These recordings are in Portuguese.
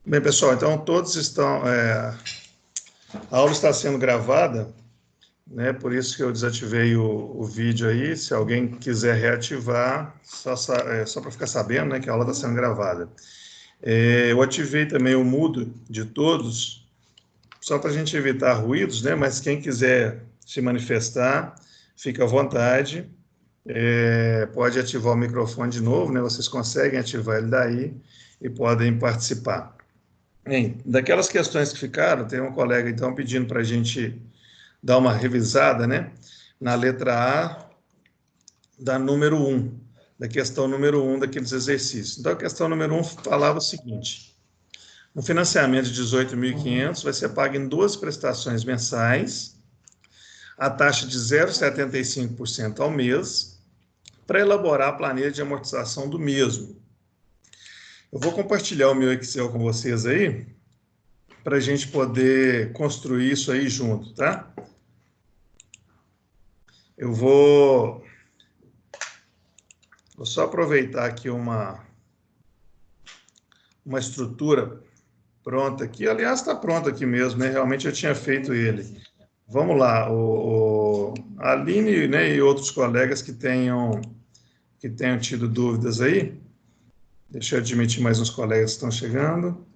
Bem, pessoal, então todos estão... a aula está sendo gravada, né? Por isso que eu desativei o vídeo aí. Se alguém quiser reativar, só para ficar sabendo, né, que a aula está sendo gravada. Eu ativei também o mudo de todos, só para a gente evitar ruídos, né? Mas quem quiser se manifestar, fica à vontade. Pode ativar o microfone de novo, né? Vocês conseguem ativar ele daí e podem participar. Bem, daquelas questões que ficaram, tem um colega então pedindo para a gente dar uma revisada, né? Na letra A da número 1, da questão número 1 daqueles exercícios. Então, a questão número 1 falava o seguinte: no financiamento de 18.500 vai ser pago em 2 prestações mensais, a taxa de 0,75% ao mês, para elaborar a planilha de amortização do mesmo. Eu vou compartilhar o meu Excel com vocês aí, para a gente poder construir isso aí junto, tá? Eu vou só aproveitar aqui uma estrutura pronta aqui. Aliás, está pronto aqui mesmo, né? Realmente eu tinha feito ele. Vamos lá, a Aline, né, e outros colegas que tenham tido dúvidas aí. Deixa eu admitir mais uns colegas que estão chegando.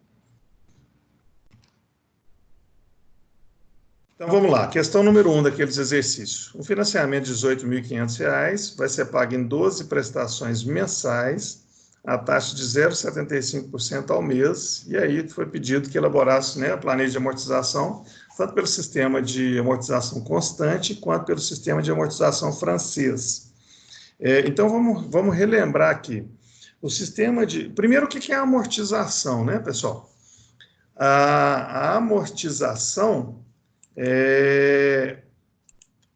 Então, vamos lá. Questão número 1 daqueles exercícios. O financiamento de R$ 18.500 vai ser pago em 12 prestações mensais, a taxa de 0,75% ao mês. E aí foi pedido que elaborasse, né, a planilha de amortização, tanto pelo sistema de amortização constante, quanto pelo sistema de amortização francês. Então, vamos relembrar aqui. O sistema de... Primeiro, o que é a amortização, né, pessoal? A amortização...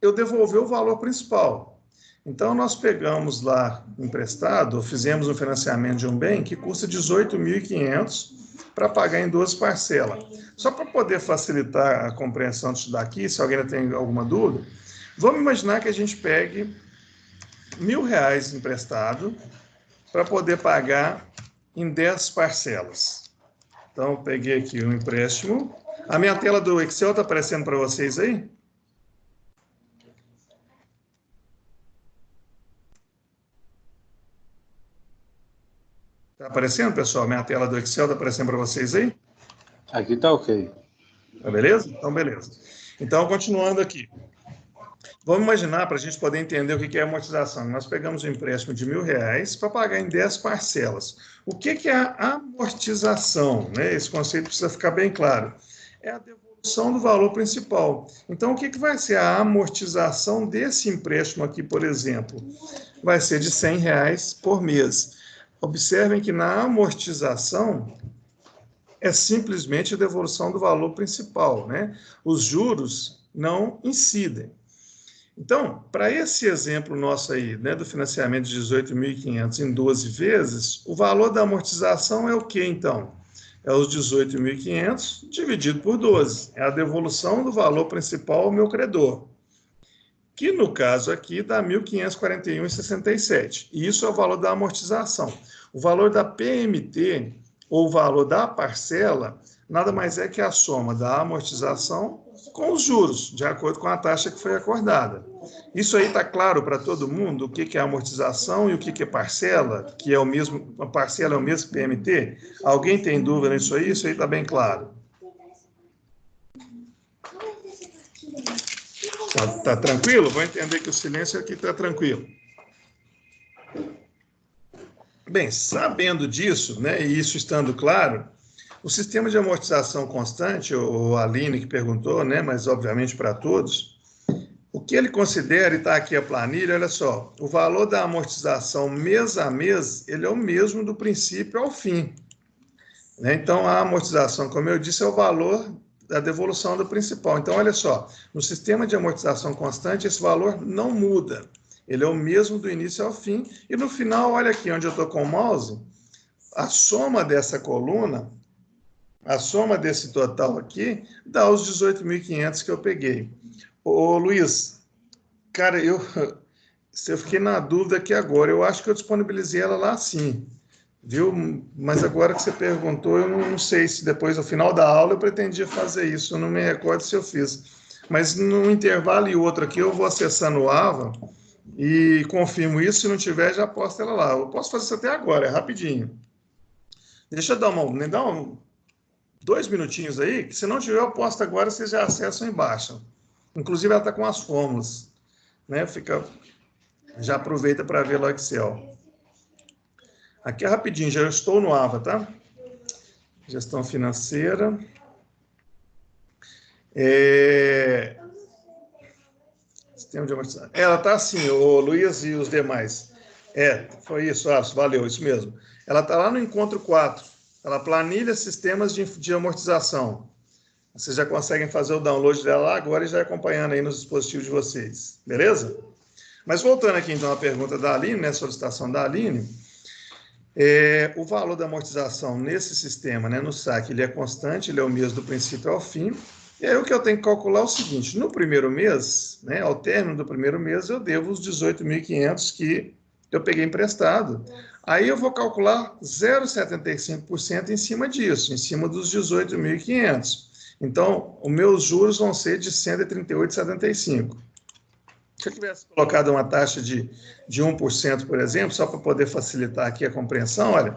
eu devolver o valor principal. Então, nós pegamos lá emprestado, fizemos um financiamento de um bem que custa 18.500 para pagar em 12 parcelas. Só para poder facilitar a compreensão disso daqui, se alguém tem alguma dúvida, vamos imaginar que a gente pegue R$ 1.000 emprestado para poder pagar em 10 parcelas. Então, eu peguei aqui um empréstimo. A minha tela do Excel está aparecendo para vocês aí? Está aparecendo, pessoal? Minha tela do Excel está aparecendo para vocês aí? Aqui está ok. Tá beleza? Então, beleza. Então, continuando aqui. Vamos imaginar, para a gente poder entender o que é amortização. Nós pegamos um empréstimo de R$ 1.000 para pagar em 10 parcelas. O que é a amortização? Né? Esse conceito precisa ficar bem claro. É a devolução do valor principal. Então, o que vai ser a amortização desse empréstimo aqui, por exemplo? Vai ser de R$ 100 por mês. Observem que na amortização é simplesmente a devolução do valor principal, né? Os juros não incidem. Então, para esse exemplo nosso aí, né, do financiamento de 18.500 em 12 vezes, o valor da amortização é o quê, então? É os 18.500 dividido por 12. É a devolução do valor principal ao meu credor, que no caso aqui dá R$ 1.541,67. E isso é o valor da amortização. O valor da PMT, ou o valor da parcela, nada mais é que a soma da amortização com os juros, de acordo com a taxa que foi acordada. Isso aí está claro para todo mundo, o que é amortização e o que é parcela, que é o mesmo, a parcela é o mesmo que PMT? Alguém tem dúvida nisso aí? Isso aí está bem claro. Tá tranquilo? Vou entender que o silêncio aqui está tranquilo. Bem, sabendo disso, né, e isso estando claro, o sistema de amortização constante, o Aline que perguntou, né, mas obviamente para todos, o que ele considera, e está aqui a planilha, olha só, o valor da amortização mês a mês, ele é o mesmo do princípio ao fim. Né? Então, a amortização, como eu disse, é o valor da devolução do principal. Então, olha só, no sistema de amortização constante, esse valor não muda. Ele é o mesmo do início ao fim. E no final, olha aqui onde eu estou com o mouse, a soma dessa coluna, a soma desse total aqui, dá os 18.500 que eu peguei. Ô, Luiz, cara, eu fiquei na dúvida aqui agora. Eu acho que eu disponibilizei ela lá sim. viu? Mas agora que você perguntou, eu não sei se depois, no final da aula, eu pretendia fazer isso. Eu não me recordo se eu fiz. Mas no intervalo e outro aqui, eu vou acessando o AVA e confirmo isso. Se não tiver, já posto ela lá. Eu posso fazer isso até agora, é rapidinho. Deixa eu dar me dá 2 minutinhos aí, que se não tiver, eu posto agora, vocês já acessam embaixo. Inclusive, ela está com as fórmulas, né? Já aproveita para ver lá o Excel. Aqui é rapidinho, já estou no AVA, tá? Gestão financeira. Sistema de amortização. Ela está assim, o Luiz e os demais. Foi isso, Alisson, valeu, isso mesmo. Ela está lá no encontro 4. Ela planilha sistemas de amortização. Vocês já conseguem fazer o download dela lá agora e já acompanhando aí nos dispositivos de vocês. Beleza? Mas voltando aqui, então, à pergunta da Aline, né, solicitação da Aline, o valor da amortização nesse sistema, né, no saque, ele é constante, ele é o mesmo do princípio ao fim. E aí o que eu tenho que calcular é o seguinte, no primeiro mês, né, ao término do primeiro mês, eu devo os 18.500 que eu peguei emprestado. Aí eu vou calcular 0,75% em cima disso, em cima dos 18.500. Então, os meus juros vão ser de 138,75. Se eu tivesse colocado uma taxa de 1%, por exemplo, só para poder facilitar aqui a compreensão, olha,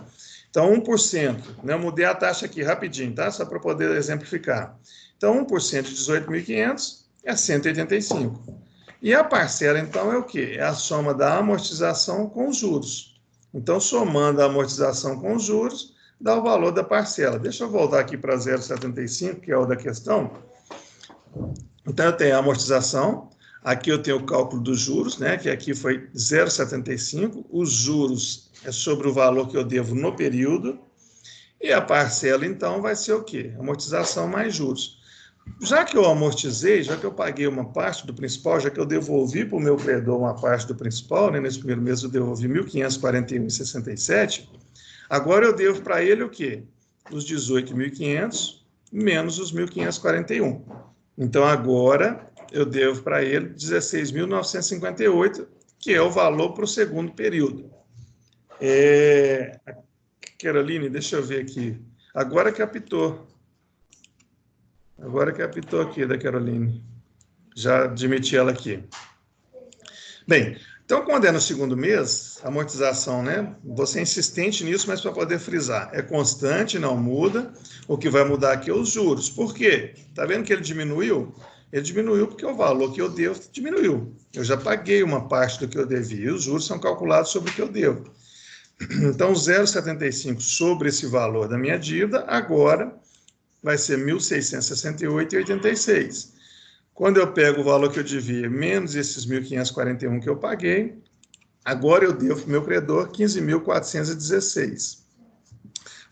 então 1%, né, eu mudei a taxa aqui rapidinho, tá? Só para poder exemplificar. Então, 1% de 18.500 é 185. E a parcela, então, é o quê? É a soma da amortização com os juros. Então, somando a amortização com os juros, dá o valor da parcela. Deixa eu voltar aqui para 0,75, que é o da questão. Então, eu tenho a amortização, aqui eu tenho o cálculo dos juros, né, que aqui foi 0,75. Os juros é sobre o valor que eu devo no período. E a parcela, então, vai ser o quê? Amortização mais juros. Já que eu amortizei, já que eu paguei uma parte do principal, já que eu devolvi para o meu credor uma parte do principal, né, nesse primeiro mês eu devolvi R$ 1.541,67, agora eu devo para ele o quê? Os 18.500 menos os 1.541. Então, agora eu devo para ele 16.958, que é o valor para o segundo período. Caroline, deixa eu ver aqui. Agora que apitou aqui da Caroline. Já admiti ela aqui. Bem, então, quando é no segundo mês, a amortização, né? Você é insistente nisso, mas para poder frisar, é constante, não muda. O que vai mudar aqui é os juros. Por quê? Está vendo que ele diminuiu? Ele diminuiu porque o valor que eu devo diminuiu. Eu já paguei uma parte do que eu devia. E os juros são calculados sobre o que eu devo. Então, 0,75 sobre esse valor da minha dívida, agora vai ser 1.668,86. Quando eu pego o valor que eu devia, menos esses 1.541 que eu paguei, agora eu devo para o meu credor 15.416.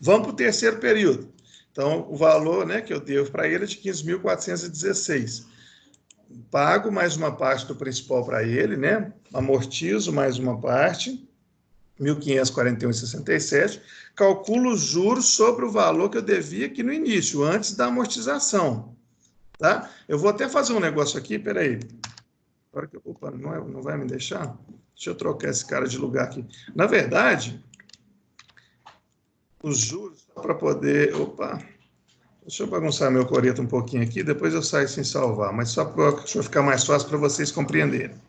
Vamos para o terceiro período. Então, o valor, né, que eu devo para ele é de 15.416. Pago mais uma parte do principal para ele, né? Amortizo mais uma parte, 1.541,67, calculo os juros sobre o valor que eu devia aqui no início, antes da amortização. Tá? Eu vou até fazer um negócio aqui, peraí. Opa, não vai me deixar? Deixa eu trocar esse cara de lugar aqui. Na verdade, os juros, para poder... Opa, deixa eu bagunçar meu coreto um pouquinho aqui, depois eu saio sem salvar, mas só para ficar mais fácil para vocês compreenderem.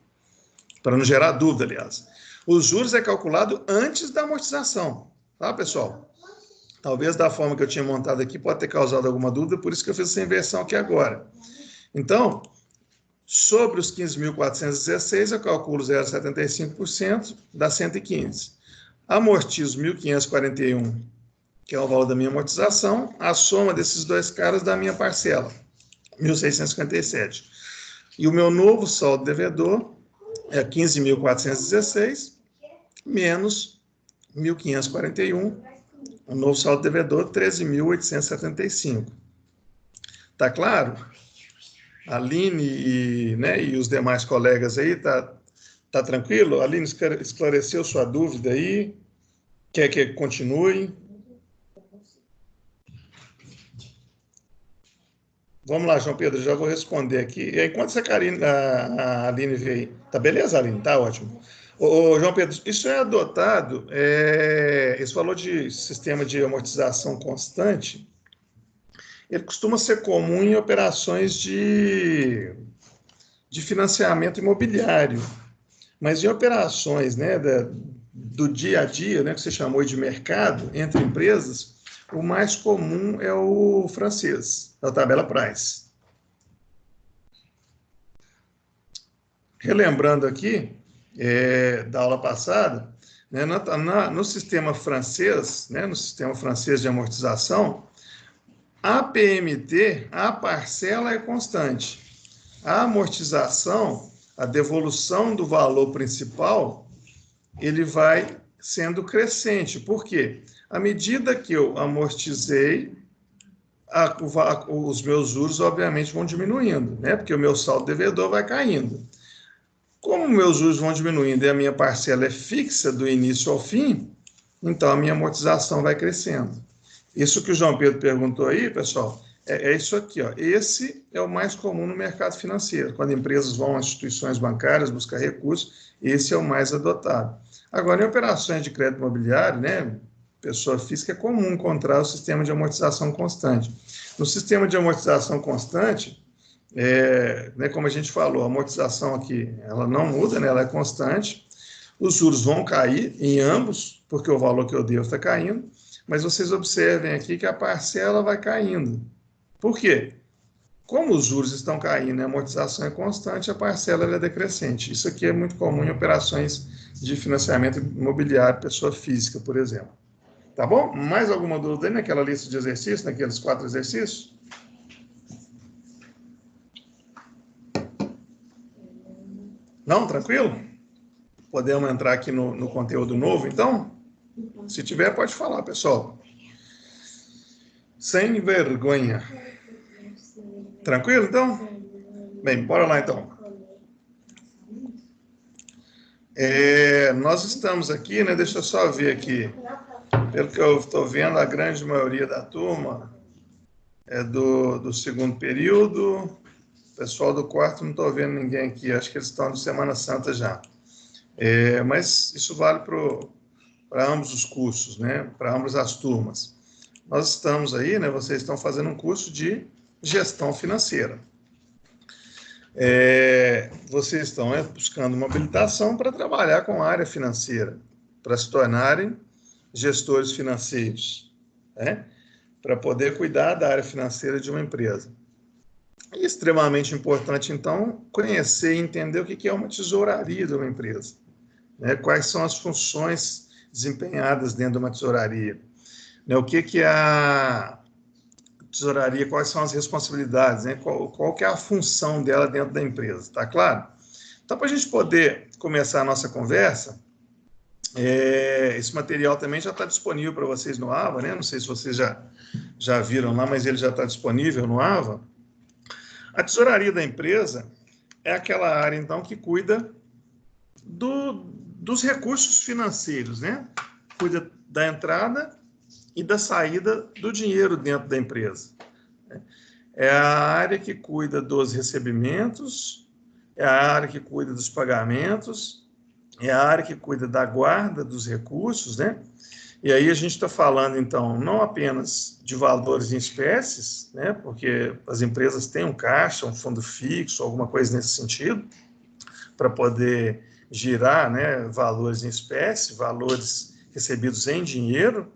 Para não gerar dúvida, aliás. Os juros é calculado antes da amortização, tá, pessoal? Talvez da forma que eu tinha montado aqui pode ter causado alguma dúvida, por isso que eu fiz essa inversão aqui agora. Então, sobre os 15.416, eu calculo 0,75%, dá 115. Amortizo 1.541, que é o valor da minha amortização, a soma desses dois caras dá a minha parcela, 1.657. E o meu novo saldo devedor é 15.416 menos 1.541, o novo saldo devedor 13.875. Tá claro? A Aline e os demais colegas aí, tá tranquilo? A Aline esclareceu sua dúvida aí? Quer que continue? Vamos lá, João Pedro, já vou responder aqui. E enquanto a Aline vê aí. Tá beleza, Aline? Tá ótimo. Ô, João Pedro, isso é adotado, esse valor de sistema de amortização constante, ele costuma ser comum em operações de financiamento imobiliário, mas em operações, né, do dia a dia, né, que você chamou de mercado, entre empresas, o mais comum é o francês, a tabela Price. Relembrando aqui, da aula passada, né, no sistema francês, né, no sistema francês de amortização, a PMT, a parcela é constante. A amortização, a devolução do valor principal, ele vai sendo crescente. Por quê? À medida que eu amortizei, os meus juros, obviamente, vão diminuindo, né? Porque o meu saldo devedor vai caindo. Como meus juros vão diminuindo e a minha parcela é fixa do início ao fim, então a minha amortização vai crescendo. Isso que o João Pedro perguntou aí, pessoal, é isso aqui, ó. Esse é o mais comum no mercado financeiro. Quando empresas vão a instituições bancárias buscar recursos, esse é o mais adotado. Agora, em operações de crédito imobiliário, né, pessoa física, é comum encontrar o sistema de amortização constante. No sistema de amortização constante, né, como a gente falou, a amortização aqui, ela não muda, né, ela é constante. Os juros vão cair em ambos, porque o valor que eu devo está caindo, mas vocês observem aqui que a parcela vai caindo. Por quê? Como os juros estão caindo e a amortização é constante, a parcela é decrescente. Isso aqui é muito comum em operações de financiamento imobiliário, pessoa física, por exemplo. Tá bom? Mais alguma dúvida aí naquela lista de exercícios, naqueles 4 exercícios? Não? Tranquilo? Podemos entrar aqui no conteúdo novo, então? Se tiver, pode falar, pessoal. Sem vergonha. Tranquilo, então? Bem, bora lá, então. Nós estamos aqui, né? Deixa eu só ver aqui. Pelo que eu estou vendo, a grande maioria da turma é do segundo período. O pessoal do quarto, não estou vendo ninguém aqui. Acho que eles estão de Semana Santa já. Mas isso vale para ambos os cursos, né? Para ambas as turmas. Nós estamos aí, né? Vocês estão fazendo um curso de gestão financeira. Vocês estão buscando uma habilitação para trabalhar com a área financeira, para se tornarem gestores financeiros, né? Para poder cuidar da área financeira de uma empresa. É extremamente importante, então, conhecer e entender o que é uma tesouraria de uma empresa, né? Quais são as funções desempenhadas dentro de uma tesouraria, né? O que é a tesouraria, quais são as responsabilidades, né? Qual que é a função dela dentro da empresa, tá claro? Então, para a gente poder começar a nossa conversa, esse material também já está disponível para vocês no AVA, né? Não sei se vocês já viram lá, mas ele já está disponível no AVA. A tesouraria da empresa é aquela área, então, que cuida dos recursos financeiros, né? Cuida da entrada e da saída do dinheiro dentro da empresa. É a área que cuida dos recebimentos, é a área que cuida dos pagamentos, é a área que cuida da guarda dos recursos, né? E aí a gente está falando, então, não apenas de valores em espécies, né? Porque as empresas têm um caixa, um fundo fixo, alguma coisa nesse sentido, para poder girar, né, valores em espécie, valores recebidos em dinheiro,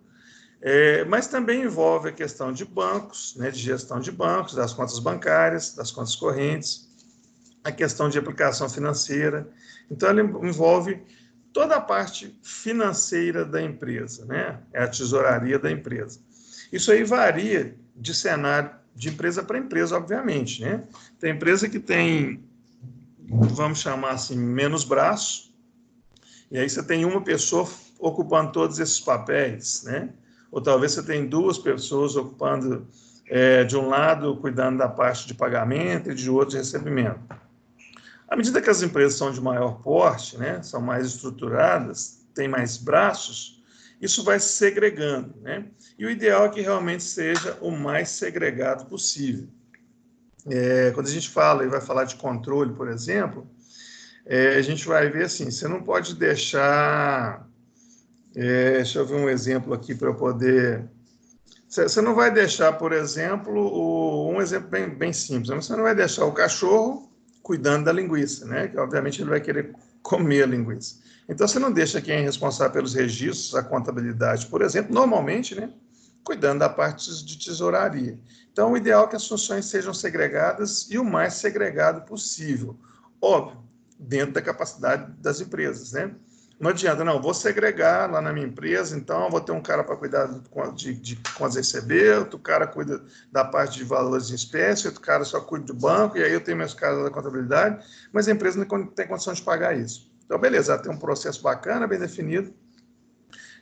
mas também envolve a questão de bancos, né, de gestão de bancos, das contas bancárias, das contas correntes, a questão de aplicação financeira. Então, ela envolve toda a parte financeira da empresa, né? É a tesouraria da empresa. Isso aí varia de cenário de empresa para empresa, obviamente, né? Tem empresa que tem, vamos chamar assim, menos braço, e aí você tem uma pessoa ocupando todos esses papéis, né? Ou talvez você tem duas pessoas ocupando, de um lado, cuidando da parte de pagamento e de outro de recebimento. À medida que as empresas são de maior porte, né, são mais estruturadas, têm mais braços, isso vai se segregando, né? E o ideal é que realmente seja o mais segregado possível. Quando a gente fala e vai falar de controle, por exemplo, a gente vai ver assim, você não pode deixar... deixa eu ver um exemplo aqui para eu poder... Você não vai deixar, por exemplo, um exemplo bem simples, você não vai deixar o cachorro cuidando da linguiça, né? Que obviamente ele vai querer comer a linguiça. Então você não deixa quem é responsável pelos registros, a contabilidade, por exemplo, normalmente, né? Cuidando da parte de tesouraria. Então o ideal é que as funções sejam segregadas e o mais segregado possível. Óbvio, dentro da capacidade das empresas, né? Não adianta, não, vou segregar lá na minha empresa, então vou ter um cara para cuidar de contas a receber, outro cara cuida da parte de valores em espécie, outro cara só cuida do banco, e aí eu tenho meus caras da contabilidade, mas a empresa não tem condição de pagar isso. Então, beleza, ela tem um processo bacana, bem definido,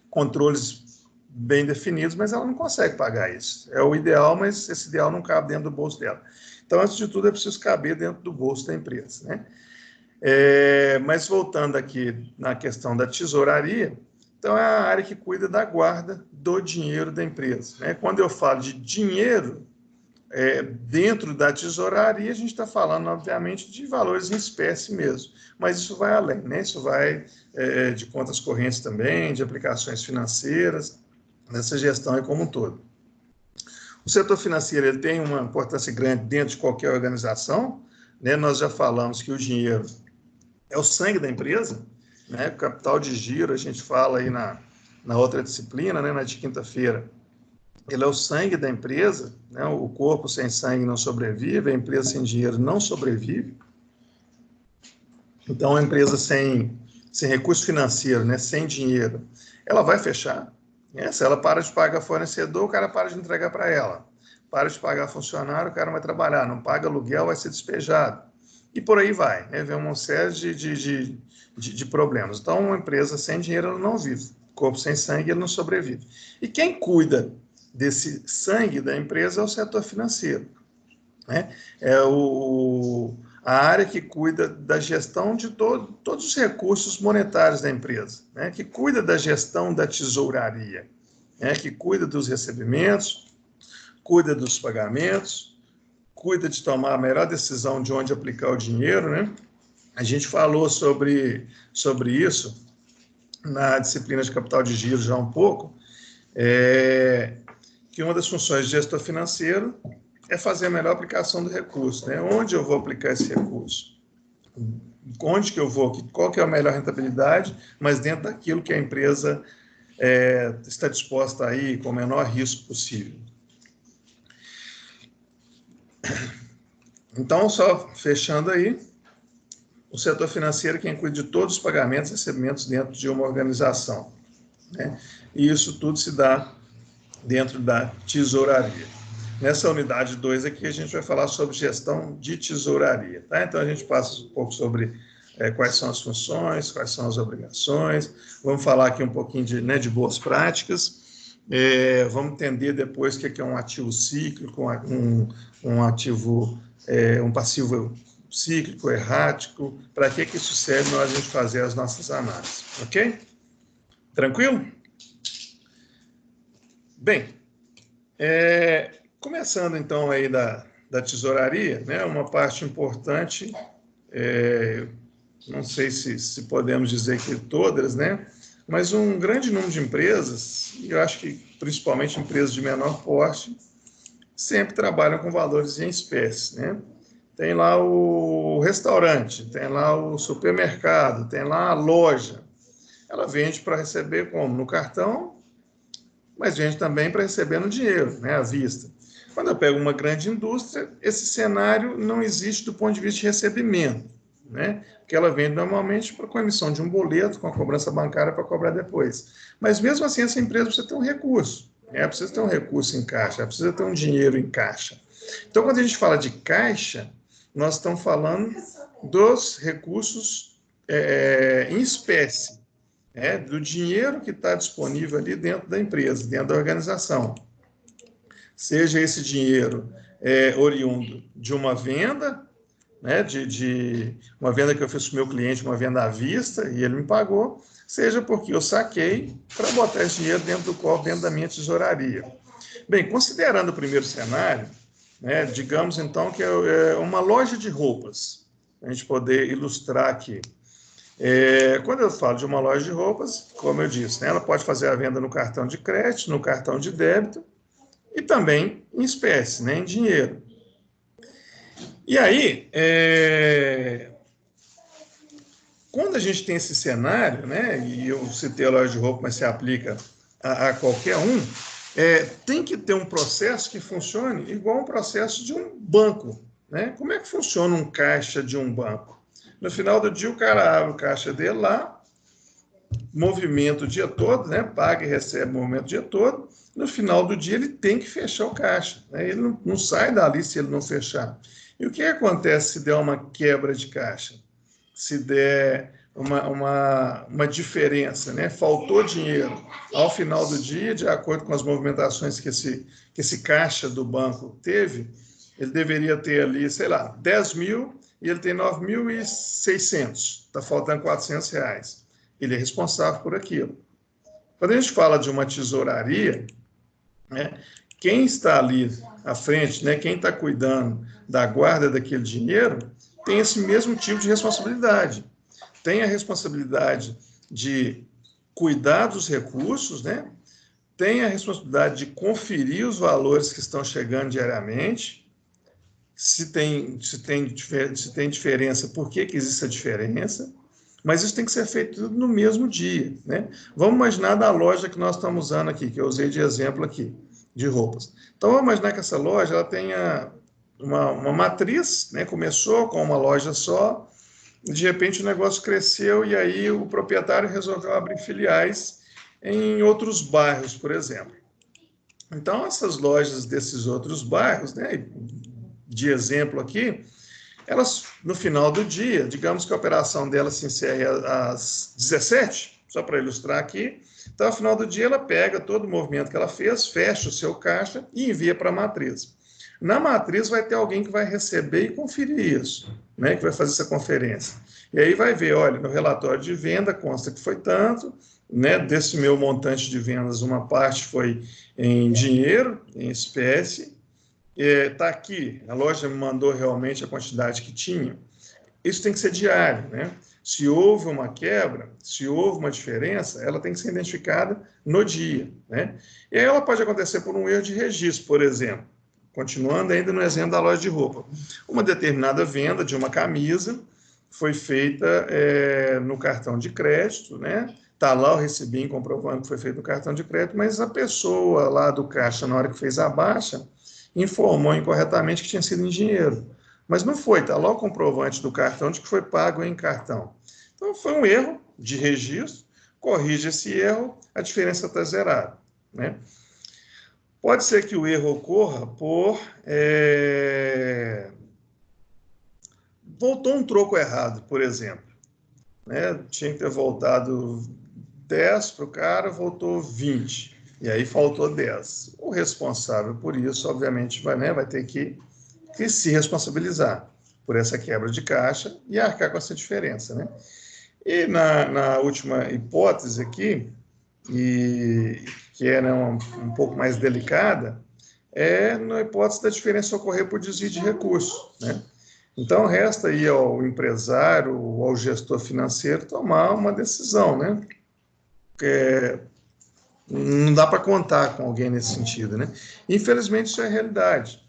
controles bem definidos, mas ela não consegue pagar isso. É o ideal, mas esse ideal não cabe dentro do bolso dela. Então, antes de tudo, é preciso caber dentro do bolso da empresa, né? Mas voltando aqui na questão da tesouraria, então é a área que cuida da guarda do dinheiro da empresa, né? Quando eu falo de dinheiro, dentro da tesouraria, a gente está falando, obviamente, de valores em espécie mesmo, mas isso vai além, né? Isso vai de contas correntes também, de aplicações financeiras, nessa gestão aí como um todo. O setor financeiro ele tem uma importância grande dentro de qualquer organização, né? Nós já falamos que o dinheiro é o sangue da empresa, né? O capital de giro, a gente fala aí na outra disciplina, né? Na de quinta-feira, ele é o sangue da empresa, né? O corpo sem sangue não sobrevive, a empresa sem dinheiro não sobrevive. Então, a empresa sem recurso financeiro, né? Sem dinheiro, ela vai fechar, né? Se ela para de pagar fornecedor, o cara para de entregar para ela. Para de pagar funcionário, o cara vai trabalhar. Não paga aluguel, vai ser despejado. E por aí vai, né? Vem uma série de problemas. Então, uma empresa sem dinheiro ela não vive. Corpo sem sangue ele não sobrevive. E quem cuida desse sangue da empresa é o setor financeiro, né? A área que cuida da gestão de todos os recursos monetários da empresa, né? Que cuida da gestão da tesouraria, né? Que cuida dos recebimentos, cuida dos pagamentos, cuida de tomar a melhor decisão de onde aplicar o dinheiro, né? A gente falou sobre isso na disciplina de capital de giro já um pouco, que uma das funções de gestor financeiro é fazer a melhor aplicação do recurso, né? Onde eu vou aplicar esse recurso? Onde que eu vou? Qual que é a melhor rentabilidade, mas dentro daquilo que a empresa está disposta a ir com o menor risco possível. Então, só fechando aí, o setor financeiro é quem cuida de todos os pagamentos e recebimentos dentro de uma organização, né? E isso tudo se dá dentro da tesouraria. Nessa unidade 2 aqui, a gente vai falar sobre gestão de tesouraria, tá? Então, a gente passa um pouco sobre quais são as funções, quais são as obrigações, vamos falar aqui um pouquinho de boas práticas, vamos entender depois o que é um ativo cíclico, um ativo, um passivo cíclico, errático, para que isso serve na hora de a gente fazer as nossas análises, ok? Tranquilo? Bem, começando então aí da tesouraria, né, uma parte importante, não sei se podemos dizer que todas, né, mas um grande número de empresas, e eu acho que principalmente empresas de menor porte, sempre trabalham com valores em espécie, né? Tem lá o restaurante, tem lá o supermercado, tem lá a loja. Ela vende para receber como? No cartão, mas vende também para receber no dinheiro, né, à vista. Quando eu pego uma grande indústria, esse cenário não existe do ponto de vista de recebimento, né? Porque ela vende normalmente com a emissão de um boleto, com a cobrança bancária para cobrar depois. Mas mesmo assim, essa empresa precisa ter um recurso, né? Precisa ter um recurso em caixa, precisa ter um dinheiro em caixa. Então, quando a gente fala de caixa, nós estamos falando dos recursos em espécie, do dinheiro que está disponível ali dentro da empresa, dentro da organização. Seja esse dinheiro oriundo de uma venda, né, de uma venda que eu fiz para o meu cliente, uma venda à vista, e ele me pagou, seja porque eu saquei para botar esse dinheiro dentro do cofre, dentro da minha tesouraria. Bem, considerando o primeiro cenário, né, digamos então que é uma loja de roupas, a gente poder ilustrar aqui. Quando eu falo de uma loja de roupas, como eu disse, né, ela pode fazer a venda no cartão de crédito, no cartão de débito e também em espécie, né, em dinheiro. E aí, quando a gente tem esse cenário, né, e eu citei a loja de roupa, mas se aplica a qualquer um, tem que ter um processo que funcione igual um processo de um banco. Né? Como é que funciona um caixa de um banco? No final do dia, o cara abre o caixa dele lá, movimenta o dia todo, né? Paga e recebe o movimento o dia todo. No final do dia, ele tem que fechar o caixa. Né? Ele não sai dali se ele não fechar. E o que acontece se der uma quebra de caixa? Se der uma diferença, né? Faltou dinheiro ao final do dia, de acordo com as movimentações que esse caixa do banco teve, ele deveria ter ali, sei lá, 10 mil e ele tem 9.600, está faltando R$400. Ele é responsável por aquilo. Quando a gente fala de uma tesouraria, né, quem está ali à frente, né, quem está cuidando da guarda daquele dinheiro, tem esse mesmo tipo de responsabilidade. Tem a responsabilidade de cuidar dos recursos, né? Tem a responsabilidade de conferir os valores que estão chegando diariamente, se tem diferença, por que existe a diferença, mas isso tem que ser feito tudo no mesmo dia, né? Vamos imaginar da loja que nós estamos usando aqui, que eu usei de exemplo aqui, de roupas. Então, vamos imaginar que essa loja ela tenha uma matriz, né? Começou com uma loja só, de repente o negócio cresceu e aí o proprietário resolveu abrir filiais em outros bairros, por exemplo. Então, essas lojas desses outros bairros, né, de exemplo aqui, elas, no final do dia, digamos que a operação dela se encerre às 17, só para ilustrar aqui, então, ao final do dia, ela pega todo o movimento que ela fez, fecha o seu caixa e envia para a matriz. Na matriz vai ter alguém que vai receber e conferir isso, né, que vai fazer essa conferência. E aí vai ver, olha, no relatório de venda consta que foi tanto, né, desse meu montante de vendas, uma parte foi em dinheiro, em espécie, está aqui, a loja me mandou realmente a quantidade que tinha. Isso tem que ser diário, né? Se houve uma quebra, se houve uma diferença, ela tem que ser identificada no dia, né? E aí ela pode acontecer por um erro de registro, por exemplo. Continuando ainda no exemplo da loja de roupa. Uma determinada venda de uma camisa foi feita no cartão de crédito, né? Está lá o recibinho comprovando que foi feito no cartão de crédito, mas a pessoa lá do caixa, na hora que fez a baixa, informou incorretamente que tinha sido em dinheiro. Mas não foi, está lá o comprovante do cartão de que foi pago em cartão. Então, foi um erro de registro, corrige esse erro, a diferença está zerada, né? Pode ser que o erro ocorra por... voltou um troco errado, por exemplo. Né? Tinha que ter voltado 10 para o cara, voltou 20. E aí faltou 10. O responsável por isso, obviamente, vai ter que se responsabilizar por essa quebra de caixa e arcar com essa diferença. Né? E na última hipótese aqui, que é, né, um pouco mais delicada, é na hipótese da diferença ocorrer por desvio de recursos. Né? Então, resta aí ao empresário, ao gestor financeiro, tomar uma decisão, né? Porque não dá para contar com alguém nesse sentido, né? Infelizmente, isso é a realidade.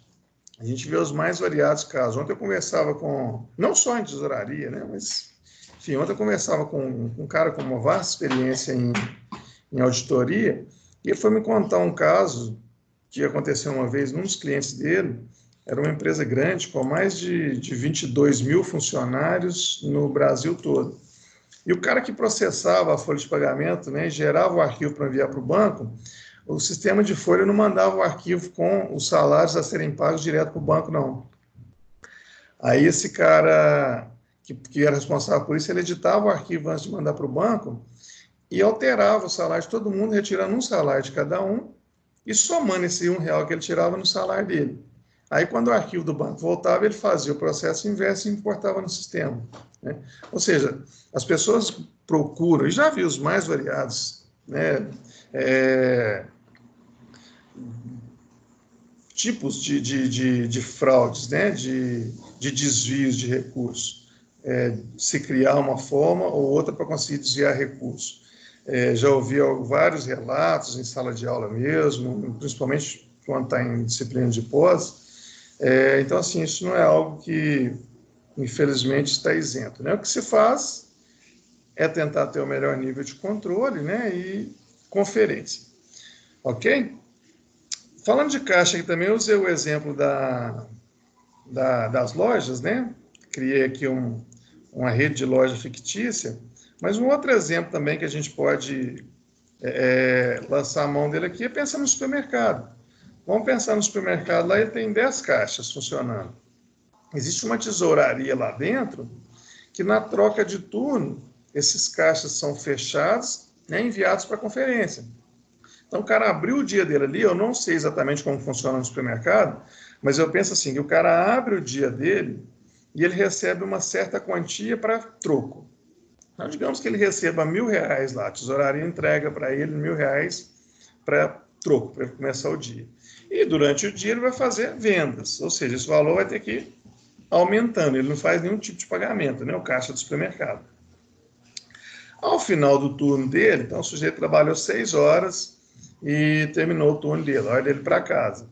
A gente vê os mais variados casos. Ontem eu conversava com, não só em tesouraria, né? Mas, enfim, ontem eu conversava com um cara com uma vasta experiência em auditoria, e ele foi me contar um caso que aconteceu uma vez num dos clientes dele. Era uma empresa grande, com mais de 22 mil funcionários no Brasil todo. E o cara que processava a folha de pagamento, né, gerava o arquivo para enviar para o banco, o sistema de folha não mandava o arquivo com os salários a serem pagos direto para o banco, não. Aí esse cara que era responsável por isso, ele editava o arquivo antes de mandar para o banco e alterava o salário de todo mundo, retirando um salário de cada um e somando esse R$1 que ele tirava no salário dele. Aí, quando o arquivo do banco voltava, ele fazia o processo inverso e importava no sistema. Né? Ou seja, as pessoas procuram, e já vi os mais variados, né, tipos de fraudes, né, de desvios de recursos. se criar uma forma ou outra para conseguir desviar recursos. Já ouvi vários relatos em sala de aula mesmo, principalmente quando está em disciplina de pós. Então, assim, isso não é algo que, infelizmente, está isento, né? O que se faz é tentar ter o melhor nível de controle, né, e conferência. Ok? Falando de caixa aqui também, eu usei o exemplo das lojas, né? Criei aqui uma rede de loja fictícia, mas um outro exemplo também que a gente pode lançar a mão dele aqui é pensar no supermercado. Vamos pensar no supermercado, lá ele tem 10 caixas funcionando. Existe uma tesouraria lá dentro que, na troca de turno, esses caixas são fechados, né, enviados para a conferência. Então, o cara abriu o dia dele ali, eu não sei exatamente como funciona no supermercado, mas eu penso assim, que o cara abre o dia dele e ele recebe uma certa quantia para troco. Então, digamos que ele receba R$1.000 lá, a tesouraria entrega para ele R$1.000 para troco, para começar o dia. E durante o dia ele vai fazer vendas, ou seja, esse valor vai ter que ir aumentando, ele não faz nenhum tipo de pagamento, né, o caixa do supermercado. Ao final do turno dele, então o sujeito trabalhou 6 horas e terminou o turno dele, a hora dele para casa.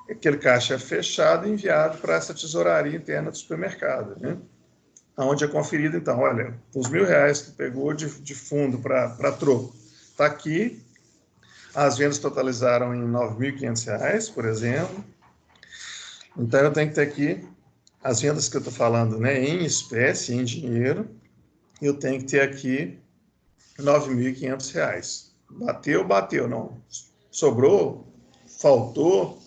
Aquele caixa é fechado e enviado para essa tesouraria interna do supermercado, né? Onde é conferido, então, olha, os R$1.000 que pegou de fundo para troco, está aqui, as vendas totalizaram em R$9.500, por exemplo. Então, eu tenho que ter aqui as vendas que eu estou falando, né, em espécie, em dinheiro, eu tenho que ter aqui R$9.500. Bateu, não. Sobrou, faltou.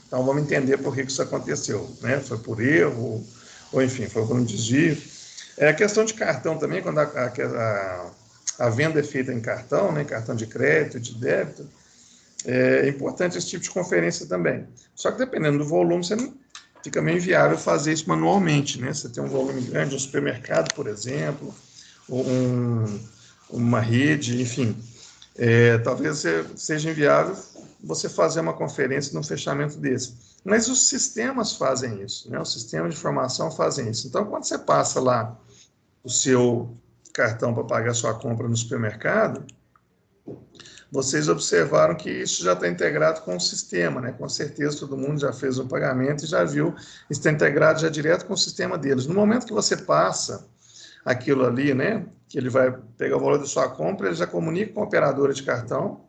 Então, vamos entender por que isso aconteceu, né? Foi por erro, ou enfim, foi por um desvio. A questão de cartão também, quando a venda é feita em cartão, né, cartão de crédito, de débito, é importante esse tipo de conferência também. Só que dependendo do volume, você não fica meio inviável fazer isso manualmente, né? Você tem um volume grande, um supermercado, por exemplo, ou uma rede, enfim. Talvez seja inviável você fazer uma conferência num fechamento desse. Mas os sistemas fazem isso, né? Os sistemas de informação fazem isso. Então, quando você passa lá o seu cartão para pagar sua compra no supermercado, vocês observaram que isso já está integrado com o sistema, né? Com certeza todo mundo já fez o pagamento e já viu, está integrado já direto com o sistema deles. No momento que você passa aquilo ali, né, que ele vai pegar o valor da sua compra, ele já comunica com a operadora de cartão,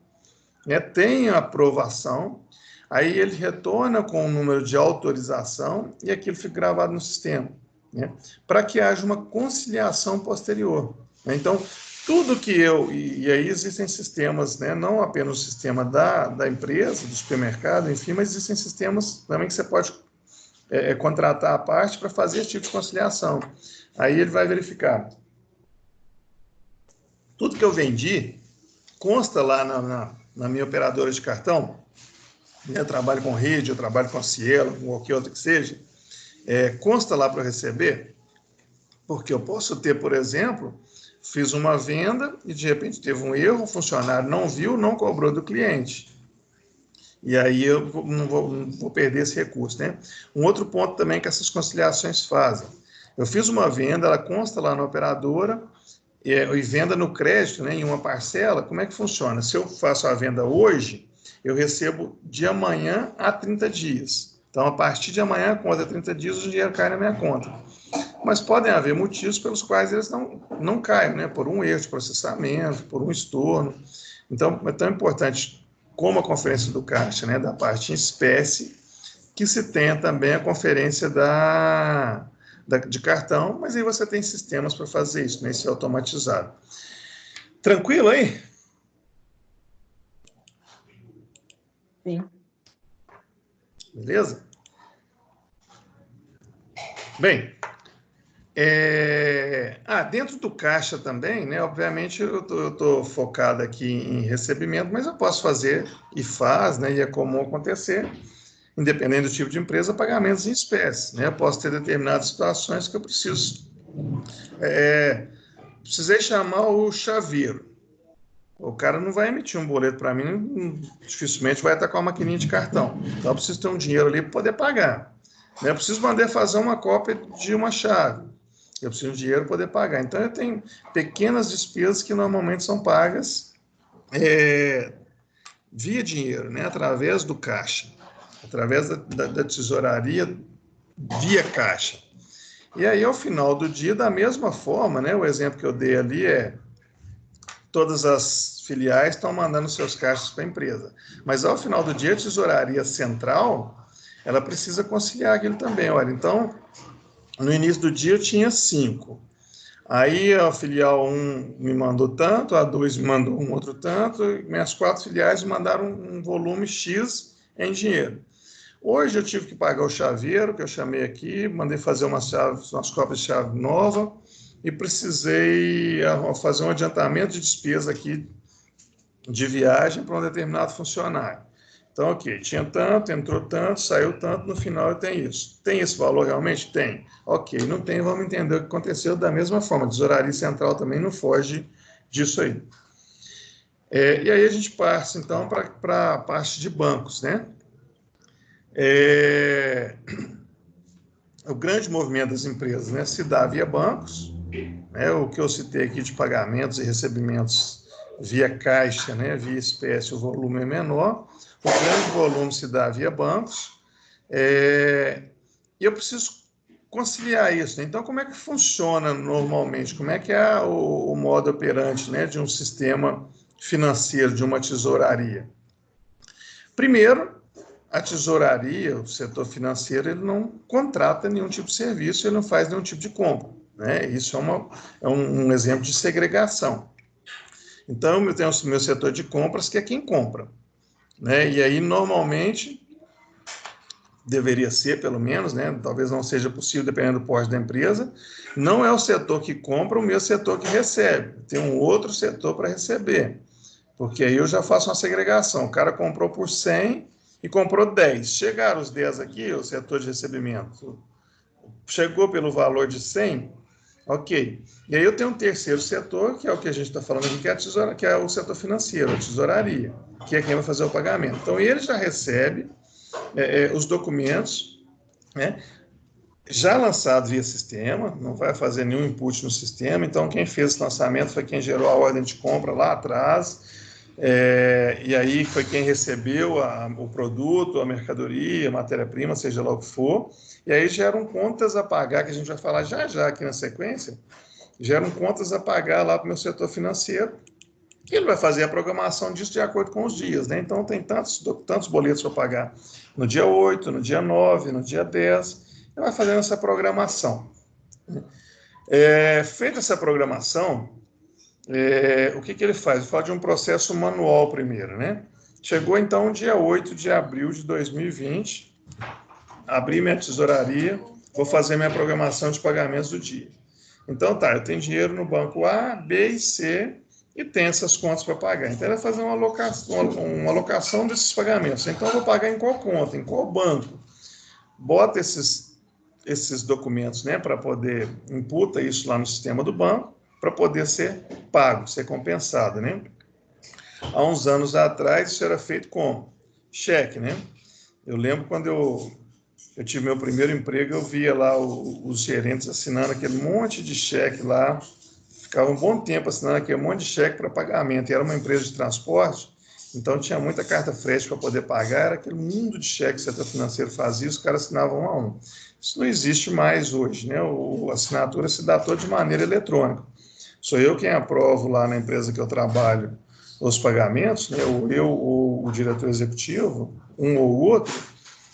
né, tem a aprovação, aí ele retorna com o número de autorização e aquilo fica gravado no sistema, né, para que haja uma conciliação posterior. Né? Então, tudo que e aí existem sistemas, né, não apenas o sistema da empresa, do supermercado, enfim, mas existem sistemas também que você pode contratar a parte para fazer esse tipo de conciliação. Aí ele vai verificar. Tudo que eu vendi consta lá na minha operadora de cartão. Eu trabalho com rede, eu trabalho com a Cielo, com qualquer outro que seja. Consta lá para eu receber, porque eu posso ter, por exemplo, fiz uma venda e de repente teve um erro, o funcionário não viu, não cobrou do cliente. E aí eu não vou perder esse recurso, né? Um outro ponto também que essas conciliações fazem. Eu fiz uma venda, ela consta lá na operadora, e venda no crédito, né, em uma parcela, como é que funciona? Se eu faço a venda hoje, eu recebo de amanhã a 30 dias. Então, a partir de amanhã, conta 30 dias, o dinheiro cai na minha conta. Mas podem haver motivos pelos quais eles não caem, né? Por um erro de processamento, por um estorno. Então, é tão importante como a conferência do caixa, né, da parte em espécie, que se tenha também a conferência de cartão, mas aí você tem sistemas para fazer isso, né? Isso é automatizado. Tranquilo aí? Sim. Beleza? Bem, dentro do caixa também, né? Obviamente eu estou focado aqui em recebimento, mas eu posso fazer e faz, né? E é comum acontecer, independente do tipo de empresa, pagamentos em espécie, né? Eu posso ter determinadas situações que eu precisei chamar o chaveiro. O cara não vai emitir um boleto para mim, dificilmente vai estar com a maquininha de cartão. Então, eu preciso ter um dinheiro ali para poder pagar. Eu preciso mandar fazer uma cópia de uma chave. Eu preciso de dinheiro para poder pagar. Então, eu tenho pequenas despesas que normalmente são pagas via dinheiro, né? Através do caixa, através da tesouraria via caixa. E aí, ao final do dia, da mesma forma, né? O exemplo que eu dei ali todas as filiais estão mandando seus caixas para a empresa. Mas, ao final do dia, a tesouraria central, ela precisa conciliar aquilo também. Olha, então, no início do dia eu tinha 5. Aí a filial 1 me mandou tanto, a 2 me mandou um outro tanto, e minhas 4 filiais me mandaram um volume X em dinheiro. Hoje eu tive que pagar o chaveiro, que eu chamei aqui, mandei fazer umas cópias de chave nova e precisei fazer um adiantamento de despesa aqui de viagem para um determinado funcionário. Então, ok, tinha tanto, entrou tanto, saiu tanto, no final eu tenho isso. Tem esse valor realmente? Tem. Ok, não tem, vamos entender o que aconteceu da mesma forma. A tesouraria central também não foge disso aí. E aí a gente passa, então, para a parte de bancos, né? O grande movimento das empresas, né, se dá via bancos, né, o que eu citei aqui de pagamentos e recebimentos via caixa, né, via espécie, o volume é menor. O grande volume se dá via bancos, e eu preciso conciliar isso, né? Então, como é que funciona normalmente? Como é que é o modo operante, né, de um sistema financeiro, de uma tesouraria? Primeiro, a tesouraria, o setor financeiro, ele não contrata nenhum tipo de serviço, ele não faz nenhum tipo de compra, né? Isso é um exemplo de segregação. Então, eu tenho o meu setor de compras, que é quem compra, né? E aí, normalmente, deveria ser, pelo menos, né? Talvez não seja possível, dependendo do porte da empresa, não é o setor que compra o meu setor que recebe. Tem um outro setor para receber, porque aí eu já faço uma segregação. O cara comprou por 100 e comprou 10. Chegaram os 10 aqui, o setor de recebimento chegou pelo valor de 100, ok. E aí eu tenho um terceiro setor, que é o que a gente está falando aqui, que é o setor financeiro, a tesouraria, que é quem vai fazer o pagamento. Então, ele já recebe os documentos, né, já lançado via sistema, não vai fazer nenhum input no sistema, então quem fez esse lançamento foi quem gerou a ordem de compra lá atrás, e aí foi quem recebeu o produto, a mercadoria, a matéria-prima, seja lá o que for, e aí geram contas a pagar, que a gente vai falar já aqui na sequência, geram contas a pagar lá para o meu setor financeiro, e ele vai fazer a programação disso de acordo com os dias, né? Então tem tantos boletos para pagar no dia 8, no dia 9, no dia 10, ele vai fazendo essa programação. Feita essa programação, o que ele faz? Ele fala de um processo manual primeiro, né? Chegou então o dia 8 de abril de 2020, abri minha tesouraria, vou fazer minha programação de pagamentos do dia. Então tá, eu tenho dinheiro no banco A, B e C e tem essas contas para pagar. Então ele vai fazer uma alocação desses pagamentos. Então eu vou pagar em qual conta, em qual banco? Bota esses documentos, né, para poder imputa isso lá no sistema do banco, para poder ser pago, ser compensado, né? Há uns anos atrás, isso era feito como? Cheque, né? Eu lembro quando eu tive meu primeiro emprego, eu via lá os gerentes assinando aquele monte de cheque lá, ficava um bom tempo assinando aquele monte de cheque para pagamento, e era uma empresa de transporte, então tinha muita carta frete para poder pagar, era aquele mundo de cheque que o setor financeiro fazia, os caras assinavam um a um. Isso não existe mais hoje, né? A assinatura se dá toda de maneira eletrônica. Sou eu quem aprovo lá na empresa que eu trabalho os pagamentos, né? ou o diretor executivo, um ou outro,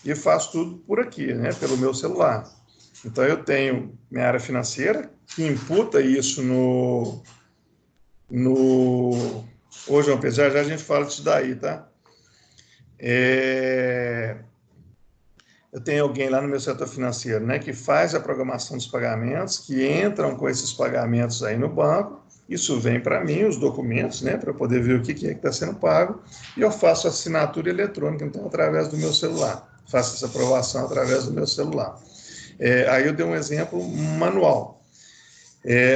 e faço tudo por aqui, né? Pelo meu celular. Então, eu tenho minha área financeira, que imputa isso Ô, João Pedro, já a gente fala disso daí, tá? Eu tenho alguém lá no meu setor financeiro, né, que faz a programação dos pagamentos, que entram com esses pagamentos aí no banco, isso vem para mim, os documentos, né, para poder ver o que é que está sendo pago, e eu faço assinatura eletrônica, então, através do meu celular. Faço essa aprovação através do meu celular. Aí eu dei um exemplo manual.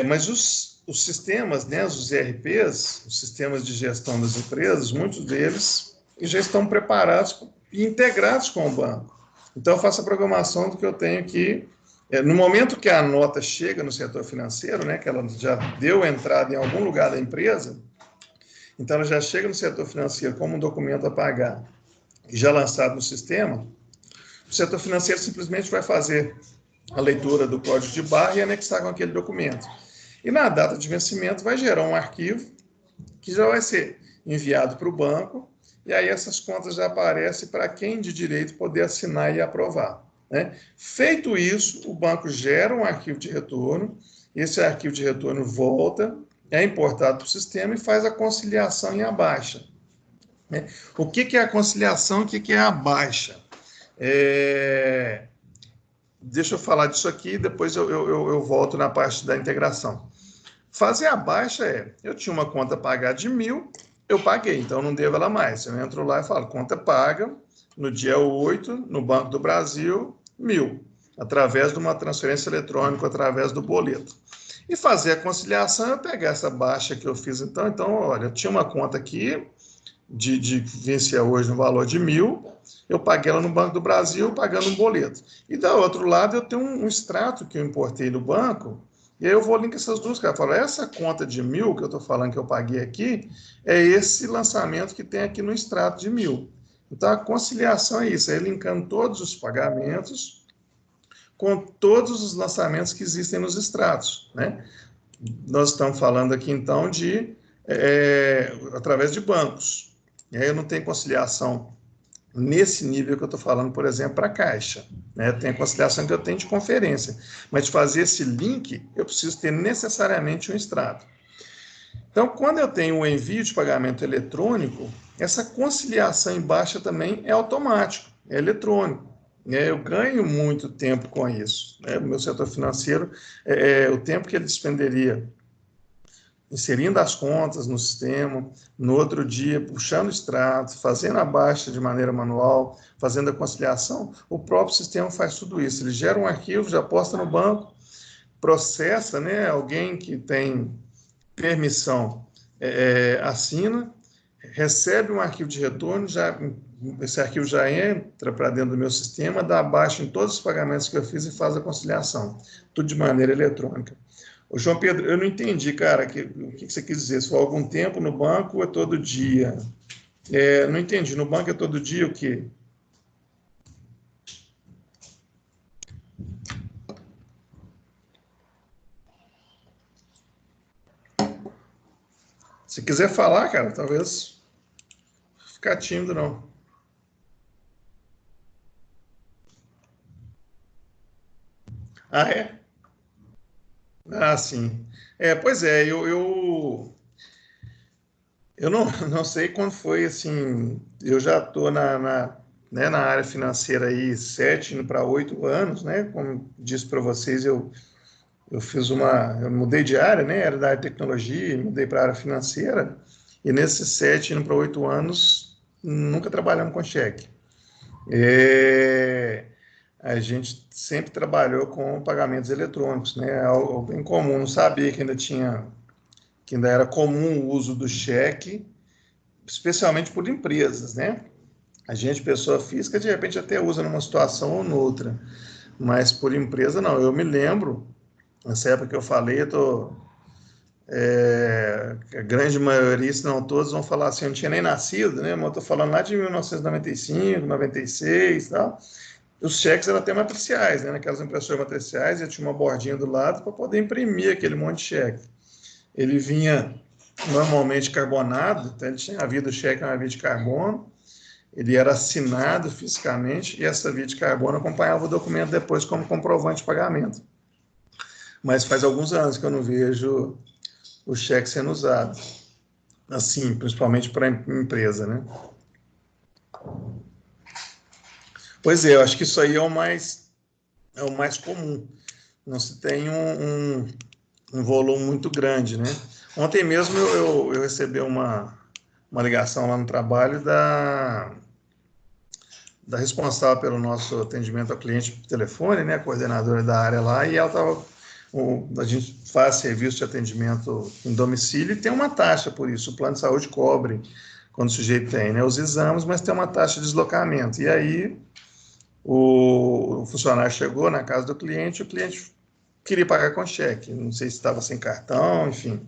Mas os sistemas, né, os ERPs, os sistemas de gestão das empresas, muitos deles já estão preparados e integrados com o banco. Então, eu faço a programação do que eu tenho aqui No momento que a nota chega no setor financeiro, né, que ela já deu entrada em algum lugar da empresa, então ela já chega no setor financeiro como um documento a pagar e já lançado no sistema, o setor financeiro simplesmente vai fazer a leitura do código de barra e anexar com aquele documento. E na data de vencimento vai gerar um arquivo que já vai ser enviado para o banco, e aí essas contas já aparecem para quem de direito poder assinar e aprovar, né? Feito isso, o banco gera um arquivo de retorno, esse arquivo de retorno volta, é importado para o sistema e faz a conciliação em a baixa, né? O que é a conciliação, o que é a baixa? Deixa eu falar disso aqui, depois eu volto na parte da integração. Fazer a baixa eu tinha uma conta a pagar de 1.000, eu paguei, então não devo ela mais. Eu entro lá e falo, conta paga, no dia 8, no Banco do Brasil, 1.000, através de uma transferência eletrônica, através do boleto. E fazer a conciliação, eu pegar essa baixa que eu fiz, então, olha, eu tinha uma conta aqui, de vencia hoje no valor de 1.000, eu paguei ela no Banco do Brasil, pagando um boleto. E do outro lado, eu tenho um extrato que eu importei do banco, e aí eu vou linkar essas duas caras. Falo, essa conta de 1.000 que eu estou falando que eu paguei aqui, é esse lançamento que tem aqui no extrato de 1.000. Então, a conciliação é isso, é linkando todos os pagamentos com todos os lançamentos que existem nos extratos, né? Nós estamos falando aqui, então, de através de bancos. E aí eu não tenho conciliação nesse nível que eu estou falando, por exemplo, para a Caixa, né? Tem a conciliação que eu tenho de conferência, mas de fazer esse link, eu preciso ter necessariamente um extrato. Então, quando eu tenho um envio de pagamento eletrônico, essa conciliação em baixa também é automático, é eletrônico. Eu ganho muito tempo com isso, né? O meu setor financeiro, o tempo que ele despenderia inserindo as contas no sistema, no outro dia, puxando o extrato, fazendo a baixa de maneira manual, fazendo a conciliação, o próprio sistema faz tudo isso. Ele gera um arquivo, já posta no banco, processa, né? Alguém que tem permissão assina, recebe um arquivo de retorno, esse arquivo já entra para dentro do meu sistema, dá baixa em todos os pagamentos que eu fiz e faz a conciliação, tudo de maneira eletrônica. Ô, João Pedro, eu não entendi, cara, o que você quis dizer? Se for algum tempo no banco ou é todo dia? Não entendi. No banco é todo dia o quê? Se quiser falar, cara, talvez ficar tímido, não. Ah, é? Ah, sim. Pois é, eu não sei quando foi, assim, eu já estou né, na área financeira aí 7, indo para 8 anos, né? Como disse para vocês, eu mudei de área, né? Era da área de tecnologia, mudei para a área financeira, e nesses 7, indo para 8 anos, nunca trabalhamos com cheque. A gente sempre trabalhou com pagamentos eletrônicos, né? Algo bem comum, não sabia que ainda era comum o uso do cheque, especialmente por empresas, né? A gente, pessoa física, de repente até usa numa situação ou noutra, mas por empresa não. Eu me lembro, nessa época que eu falei, a grande maioria, se não todos, vão falar assim, eu não tinha nem nascido, né? Mas eu estou falando lá de 1995, 96 e tal. Os cheques eram até matriciais, né? Naquelas impressoras matriciais, e tinha uma bordinha do lado para poder imprimir aquele monte de cheque. Ele vinha normalmente carbonado, então ele tinha a via do cheque, uma via de carbono, ele era assinado fisicamente e essa via de carbono acompanhava o documento depois como comprovante de pagamento. Mas faz alguns anos que eu não vejo o cheque sendo usado, assim, principalmente para empresa, né? Pois é, eu acho que isso aí é o mais comum. Não se tem um volume muito grande, né? Ontem mesmo eu recebi uma ligação lá no trabalho da responsável pelo nosso atendimento ao cliente por telefone, né? A coordenadora da área lá, e ela estava... A gente faz serviço de atendimento em domicílio e tem uma taxa por isso. O plano de saúde cobre quando o sujeito tem, né, os exames, mas tem uma taxa de deslocamento. E aí O funcionário chegou na casa do cliente, o cliente queria pagar com cheque, não sei se estava sem cartão, enfim.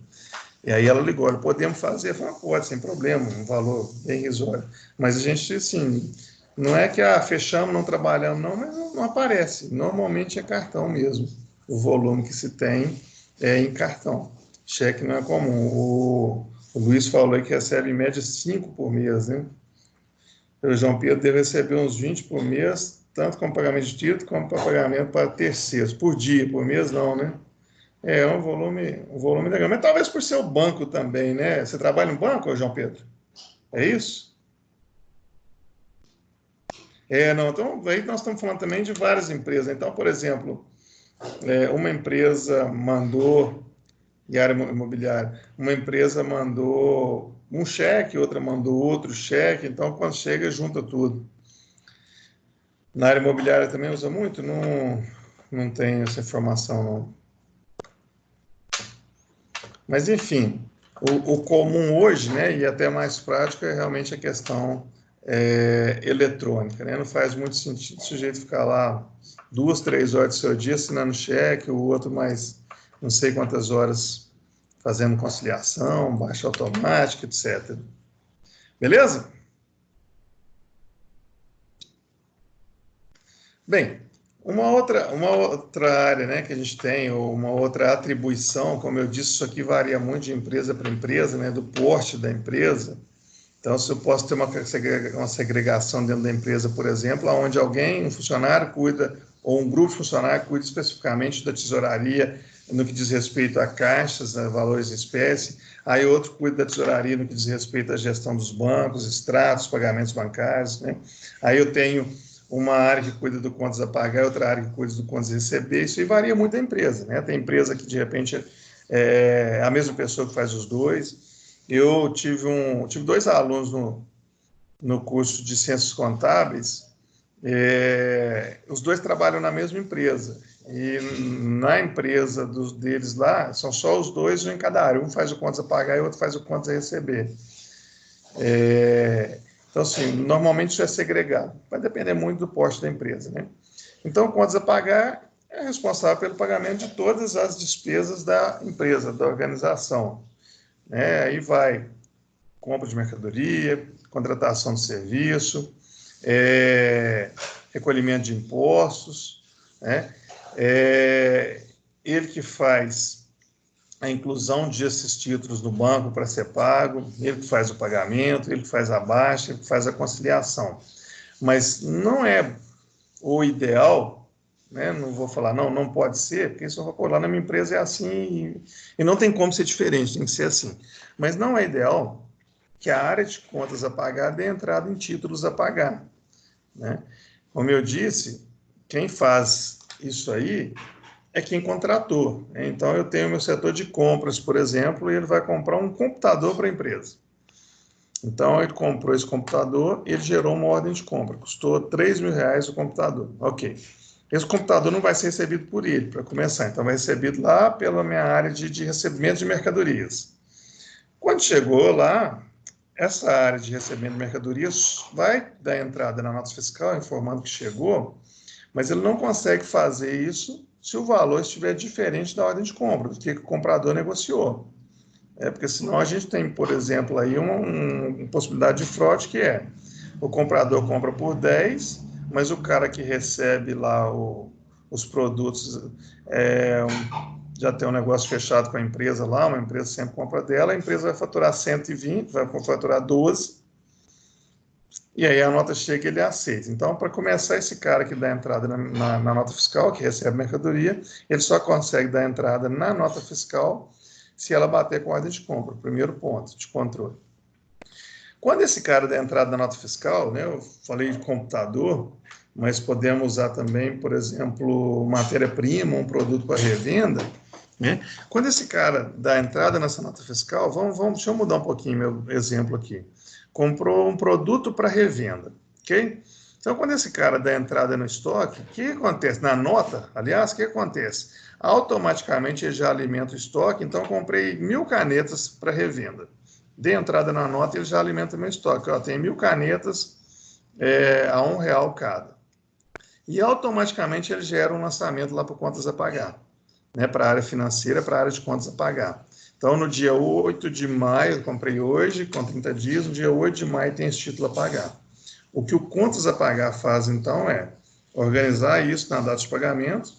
E aí ela ligou, olha, podemos fazer? Eu falei, pode, sem problema, um valor bem irrisório. Mas a gente, assim, não é que fechamos, não trabalhamos, não, mas não aparece. Normalmente é cartão mesmo. O volume que se tem é em cartão. Cheque não é comum. O Luiz falou aí que recebe em média 5 por mês, né? O João Pedro deve receber uns 20 por mês, tanto como pagamento de título, como para pagamento para terceiros. Por dia, por mês não, né? É um volume legal. Mas talvez por ser o banco também, né? Você trabalha no banco, João Pedro? É isso? Não. Então, aí nós estamos falando também de várias empresas. Então, por exemplo, uma empresa mandou, em área imobiliária, uma empresa mandou um cheque, outra mandou outro cheque. Então, quando chega, junta tudo. Na área imobiliária também usa muito? Não tenho essa informação, não. Mas, enfim, o comum hoje, né, e até mais prático, é realmente a questão eletrônica. Né? Não faz muito sentido o sujeito ficar lá 2, 3 horas do seu dia assinando cheque, o outro mais não sei quantas horas fazendo conciliação, baixa automática, etc. Beleza? Bem, uma outra área, né, que a gente tem, ou uma outra atribuição, como eu disse, isso aqui varia muito de empresa para empresa, né, do porte da empresa. Então, se eu posso ter uma segregação dentro da empresa, por exemplo, onde alguém, um funcionário cuida, ou um grupo de funcionários cuida especificamente da tesouraria no que diz respeito a caixas, a valores em espécie, aí outro cuida da tesouraria no que diz respeito à gestão dos bancos, extratos, pagamentos bancários, né? Aí eu tenho uma área que cuida do contas a pagar, outra área que cuida do contas a receber, isso aí varia muito da empresa, né? Tem empresa que, de repente, é a mesma pessoa que faz os dois. Eu tive 2 alunos no curso de Ciências Contábeis, os 2 trabalham na mesma empresa, e na empresa deles lá, são só os 2 em cada área, um faz o contas a pagar e o outro faz o contas a receber. Então, assim, normalmente isso é segregado, vai depender muito do porte da empresa, né? Então, contas a pagar é responsável pelo pagamento de todas as despesas da empresa, da organização, né? Aí vai compra de mercadoria, contratação de serviço, recolhimento de impostos, né? Ele que faz a inclusão desses títulos no banco para ser pago, ele que faz o pagamento, ele que faz a baixa, ele que faz a conciliação. Mas não é o ideal, né? Não vou falar, não pode ser, porque isso eu vou colar na minha empresa é assim, e não tem como ser diferente, tem que ser assim. Mas não é ideal que a área de contas a pagar dê entrada em títulos a pagar, né? Como eu disse, quem faz isso aí é quem contratou, né? Então, eu tenho meu setor de compras, por exemplo, e ele vai comprar um computador para a empresa. Então, ele comprou esse computador e ele gerou uma ordem de compra. Custou R$3.000 o computador. Ok. Esse computador não vai ser recebido por ele, para começar. Então, vai ser recebido lá pela minha área de recebimento de mercadorias. Quando chegou lá, essa área de recebimento de mercadorias vai dar entrada na nota fiscal, informando que chegou, mas ele não consegue fazer isso se o valor estiver diferente da ordem de compra, do que o comprador negociou. Porque senão a gente tem, por exemplo, aí uma possibilidade de fraude, que é o comprador compra por 10, mas o cara que recebe lá os produtos já tem um negócio fechado com a empresa lá, uma empresa sempre compra dela, a empresa vai faturar 120, vai faturar 12, e aí a nota chega e ele aceita. Então, para começar, esse cara que dá entrada na nota fiscal, que recebe mercadoria, ele só consegue dar entrada na nota fiscal se ela bater com a ordem de compra, primeiro ponto de controle. Quando esse cara dá entrada na nota fiscal, né, eu falei de computador, mas podemos usar também, por exemplo, matéria-prima, um produto para revenda, né? Quando esse cara dá entrada nessa nota fiscal, deixa eu mudar um pouquinho meu exemplo aqui. Comprou um produto para revenda, ok? Então, quando esse cara dá entrada no estoque, o que acontece? Na nota, aliás, o que acontece? Automaticamente ele já alimenta o estoque, então comprei 1.000 canetas para revenda. Dei entrada na nota e ele já alimenta meu estoque. Tem 1.000 canetas a R$1 cada. e automaticamente ele gera um lançamento lá para contas a pagar, né, para a área financeira, para a área de contas a pagar. Então, no dia 8 de maio, eu comprei hoje, com 30 dias, no dia 8 de maio tem esse título a pagar. O que o contas a pagar faz, então, é organizar isso na data de pagamento,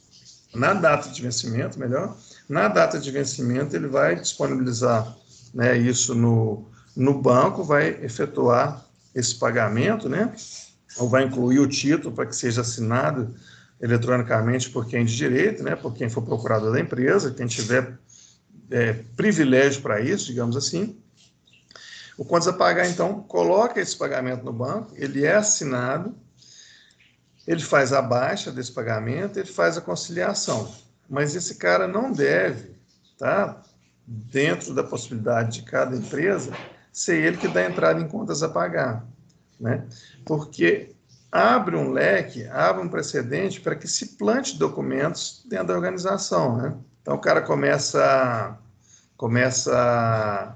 na data de vencimento, melhor. Na data de vencimento, ele vai disponibilizar, né, isso no banco, vai efetuar esse pagamento, né, ou vai incluir o título para que seja assinado eletronicamente por quem de direito, né, por quem for procurador da empresa, quem tiver privilégio para isso, digamos assim. O contas a pagar, então, coloca esse pagamento no banco, ele é assinado, ele faz a baixa desse pagamento, ele faz a conciliação. Mas esse cara não deve, tá, dentro da possibilidade de cada empresa, ser ele que dá entrada em contas a pagar, né? Porque abre um leque, abre um precedente para que se plante documentos dentro da organização, né? Então, o cara começa a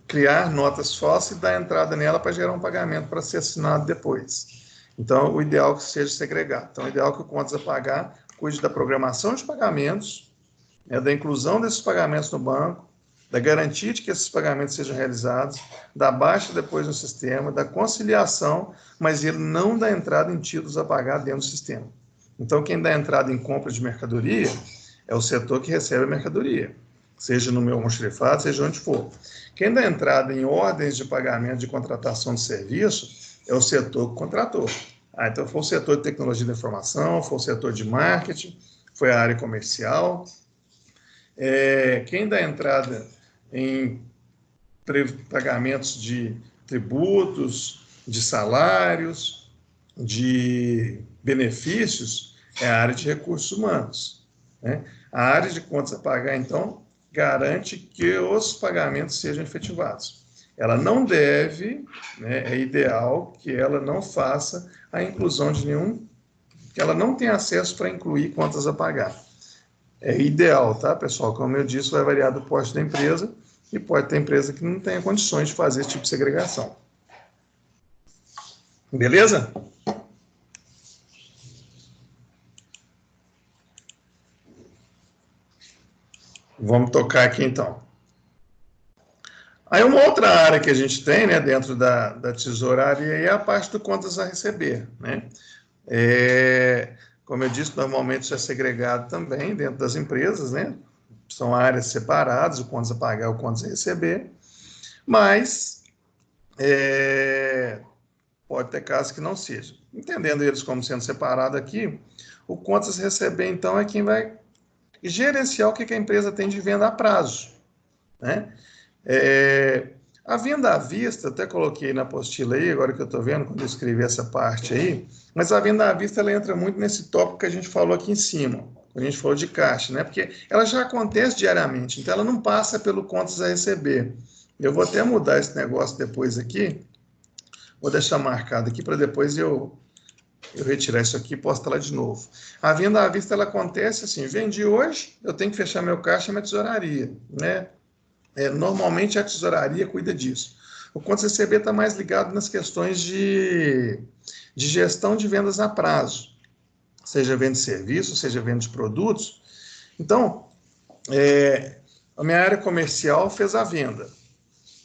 criar notas falsas e dar entrada nela para gerar um pagamento para ser assinado depois. Então, o ideal é que seja segregado. Então, o ideal é que o contas a pagar cuide da programação de pagamentos, né, da inclusão desses pagamentos no banco, da garantia de que esses pagamentos sejam realizados, da baixa depois no sistema, da conciliação, mas ele não dá entrada em títulos a pagar dentro do sistema. Então, quem dá entrada em compra de mercadoria é o setor que recebe a mercadoria, seja no meu almoxarifado, seja onde for. Quem dá entrada em ordens de pagamento de contratação de serviço é o setor que contratou. Então, foi o setor de tecnologia da informação, foi o setor de marketing, foi a área comercial. Quem dá entrada em pagamentos de tributos, de salários, de benefícios, é a área de recursos humanos, né? A área de contas a pagar, então, garante que os pagamentos sejam efetivados. Ela não deve, né, é ideal que ela não faça a inclusão de nenhum, que ela não tenha acesso para incluir contas a pagar. É ideal, tá, pessoal? Como eu disse, vai variar do porte da empresa e pode ter empresa que não tenha condições de fazer esse tipo de segregação. Beleza? Vamos tocar aqui, então. Aí uma outra área que a gente tem, né, dentro da tesouraria é a parte do contas a receber, né? Como eu disse, normalmente isso é segregado também dentro das empresas, né? São áreas separadas, o contas a pagar, o contas a receber, mas pode ter casos que não seja. Entendendo eles como sendo separado aqui, o contas a receber, então, é quem vai gerenciar o que a empresa tem de venda a prazo, né? A venda à vista, até coloquei na apostila aí, agora que eu estou vendo, quando eu escrevi essa parte aí, mas a venda à vista ela entra muito nesse tópico que a gente falou aqui em cima, quando a gente falou de caixa, né? Porque ela já acontece diariamente, então ela não passa pelo contas a receber. Eu vou até mudar esse negócio depois aqui, vou deixar marcado aqui para depois eu retirar isso aqui e postar lá de novo. A venda à vista ela acontece assim, vendi hoje, eu tenho que fechar meu caixa e minha tesouraria, né? Normalmente a tesouraria cuida disso. O contas a receber está mais ligado nas questões de gestão de vendas a prazo, seja venda de serviços, seja venda de produtos. Então, a minha área comercial fez a venda.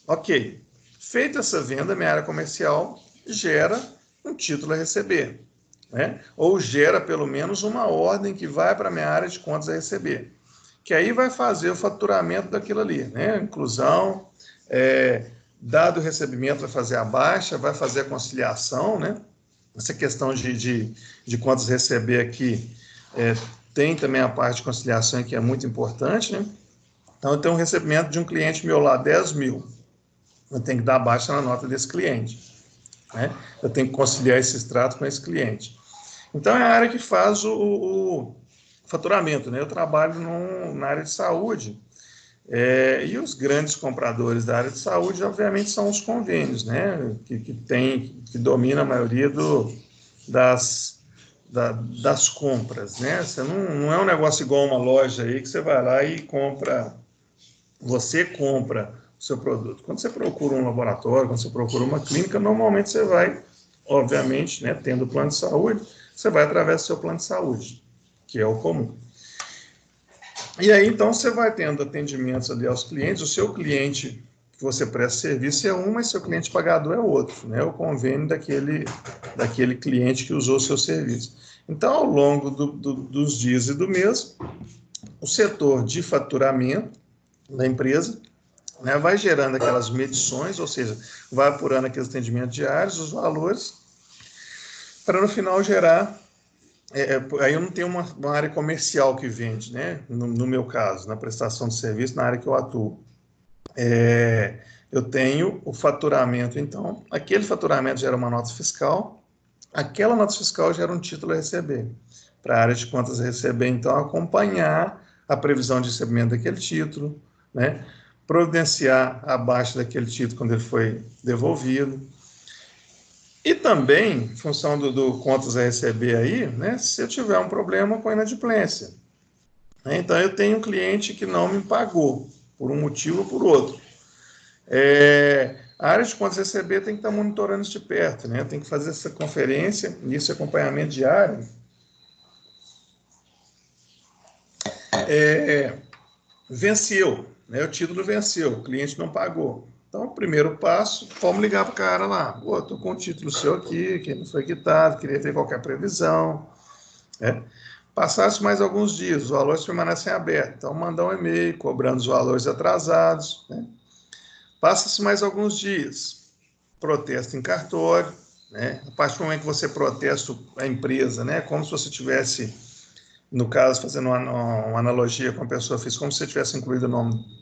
Ok. Feita essa venda, minha área comercial gera um título a receber, né? Ou gera pelo menos uma ordem que vai para a minha área de contas a receber, que aí vai fazer o faturamento daquilo ali, né? Inclusão, dado o recebimento, vai fazer a baixa, vai fazer a conciliação, né? Essa questão de contas receber aqui, tem também a parte de conciliação que é muito importante, né? Então, eu tenho um recebimento de um cliente meu lá, 10 mil. Eu tenho que dar baixa na nota desse cliente, né? Eu tenho que conciliar esse extrato com esse cliente. Então, é a área que faz o faturamento, né? Eu trabalho na área de saúde, e os grandes compradores da área de saúde, obviamente, são os convênios, né? Que domina a maioria das compras, né? Você não é um negócio igual uma loja aí que você vai lá e compra, você compra o seu produto. Quando você procura um laboratório, quando você procura uma clínica, normalmente você vai, obviamente, né, tendo plano de saúde, você vai através do seu plano de saúde, que é o comum. E aí, então, você vai tendo atendimentos ali aos clientes, o seu cliente que você presta serviço é um, mas seu cliente pagador é outro, né? O convênio daquele cliente que usou o seu serviço. Então, ao longo dos dias e do mês, o setor de faturamento da empresa, né, vai gerando aquelas medições, ou seja, vai apurando aqueles atendimentos diários, os valores, para no final gerar. Aí eu não tenho uma área comercial que vende, né? No meu caso, na prestação de serviço, na área que eu atuo. Eu tenho o faturamento, então, aquele faturamento gera uma nota fiscal, aquela nota fiscal gera um título a receber. Para a área de contas a receber, então, acompanhar a previsão de recebimento daquele título, né? Providenciar a baixa daquele título quando ele foi devolvido. E também, em função do contas a receber aí, né, se eu tiver um problema com a inadimplência. Então, eu tenho um cliente que não me pagou, por um motivo ou por outro. A área de contas a receber tem que estar monitorando isso de perto, né? Tem que fazer essa conferência, esse acompanhamento diário. Venceu, né? O título venceu, o cliente não pagou. Então, o primeiro passo, vamos ligar para o cara lá. Pô, estou com o título seu aqui, que não foi quitado, queria ver qualquer previsão. Né? Passasse mais alguns dias, os valores permanecem abertos. Então, mandar um e-mail cobrando os valores atrasados. Né? Passa-se mais alguns dias, protesto em cartório. Né? A partir do momento que você protesta a empresa, né? Como se você tivesse, no caso, fazendo uma analogia com a pessoa física, como se você tivesse incluído o nome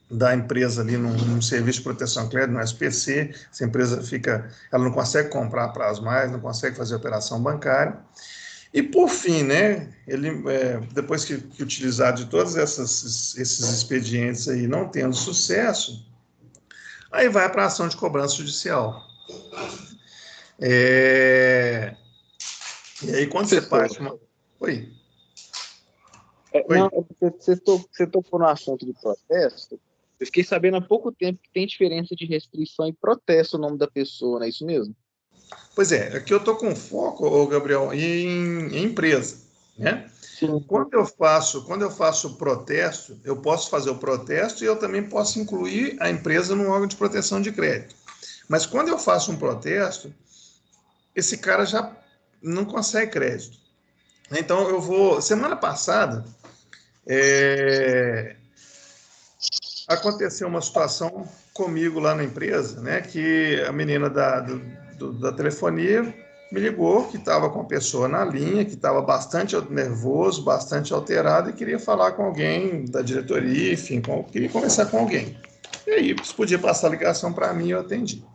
da empresa ali num serviço de proteção ao crédito, no SPC, essa empresa ela não consegue comprar a prazo mais, não consegue fazer operação bancária. E, por fim, né, depois que utilizar de todos esses expedientes aí não tendo sucesso, aí vai para a ação de cobrança judicial. E aí, quando você parte... Oi? Não, você tocou no assunto do protesto. Eu fiquei sabendo há pouco tempo que tem diferença de restrição e protesto o nome da pessoa, não é isso mesmo? Pois é, aqui eu estou com foco, Gabriel, em empresa, né? Sim. Quando eu faço protesto, eu posso fazer o protesto e eu também posso incluir a empresa no órgão de proteção de crédito. Mas quando eu faço um protesto, esse cara já não consegue crédito. Então, semana passada, aconteceu uma situação comigo lá na empresa, né, que a menina da telefonia me ligou que estava com a pessoa na linha, que estava bastante nervoso, bastante alterado e queria falar com alguém da diretoria, enfim, queria conversar com alguém. E aí, se podia passar a ligação para mim, eu atendi.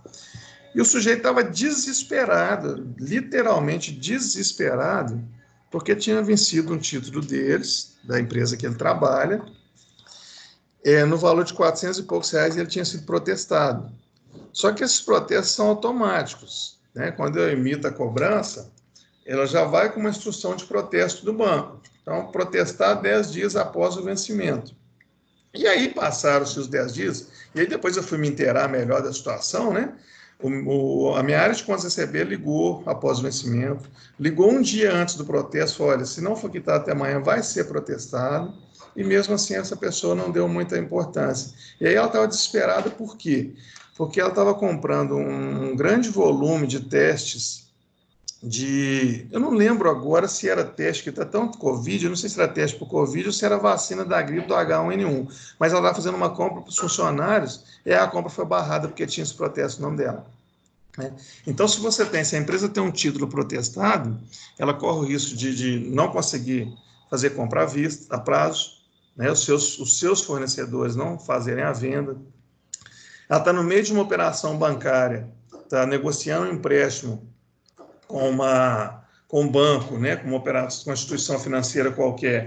E o sujeito estava desesperado, literalmente desesperado, porque tinha vencido um título deles, da empresa que ele trabalha, no valor de 400 e poucos reais, ele tinha sido protestado. Só que esses protestos são automáticos. Né? Quando eu emito a cobrança, ela já vai com uma instrução de protesto do banco. Então, protestar 10 dias após o vencimento. E aí passaram-se os 10 dias, e aí depois eu fui me inteirar melhor da situação, né? A minha área de contas receber ligou após o vencimento, ligou um dia antes do protesto, falou, olha, se não for quitado até amanhã, vai ser protestado, e mesmo assim essa pessoa não deu muita importância. E aí ela estava desesperada, por quê? Porque ela estava comprando um grande volume de testes eu não lembro agora se era teste que está tanto Covid, eu não sei se era teste para o Covid ou se era vacina da gripe do H1N1, mas ela estava fazendo uma compra para os funcionários e a compra foi barrada porque tinha esse protesto no nome dela. Né? Então, se a empresa tem um título protestado, ela corre o risco de não conseguir fazer compra à vista, a prazo, né? Os seus fornecedores não fazerem a venda. Ela está no meio de uma operação bancária, está negociando um empréstimo com um banco, né, com uma instituição financeira qualquer,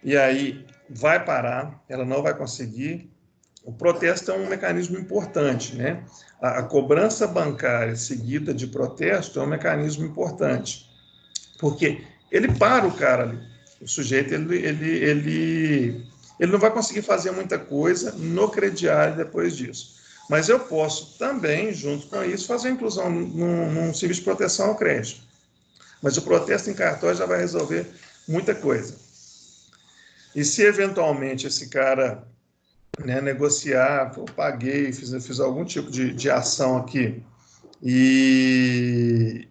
e aí vai parar, ela não vai conseguir. O protesto é um mecanismo importante, né? A cobrança bancária seguida de protesto é um mecanismo importante, porque ele para o cara ali, o sujeito ele não vai conseguir fazer muita coisa no crediário depois disso. Mas eu posso também, junto com isso, fazer a inclusão num serviço de proteção ao crédito. Mas o protesto em cartório já vai resolver muita coisa. E se eventualmente esse cara, né, negociar, eu paguei, fiz algum tipo de ação aqui, e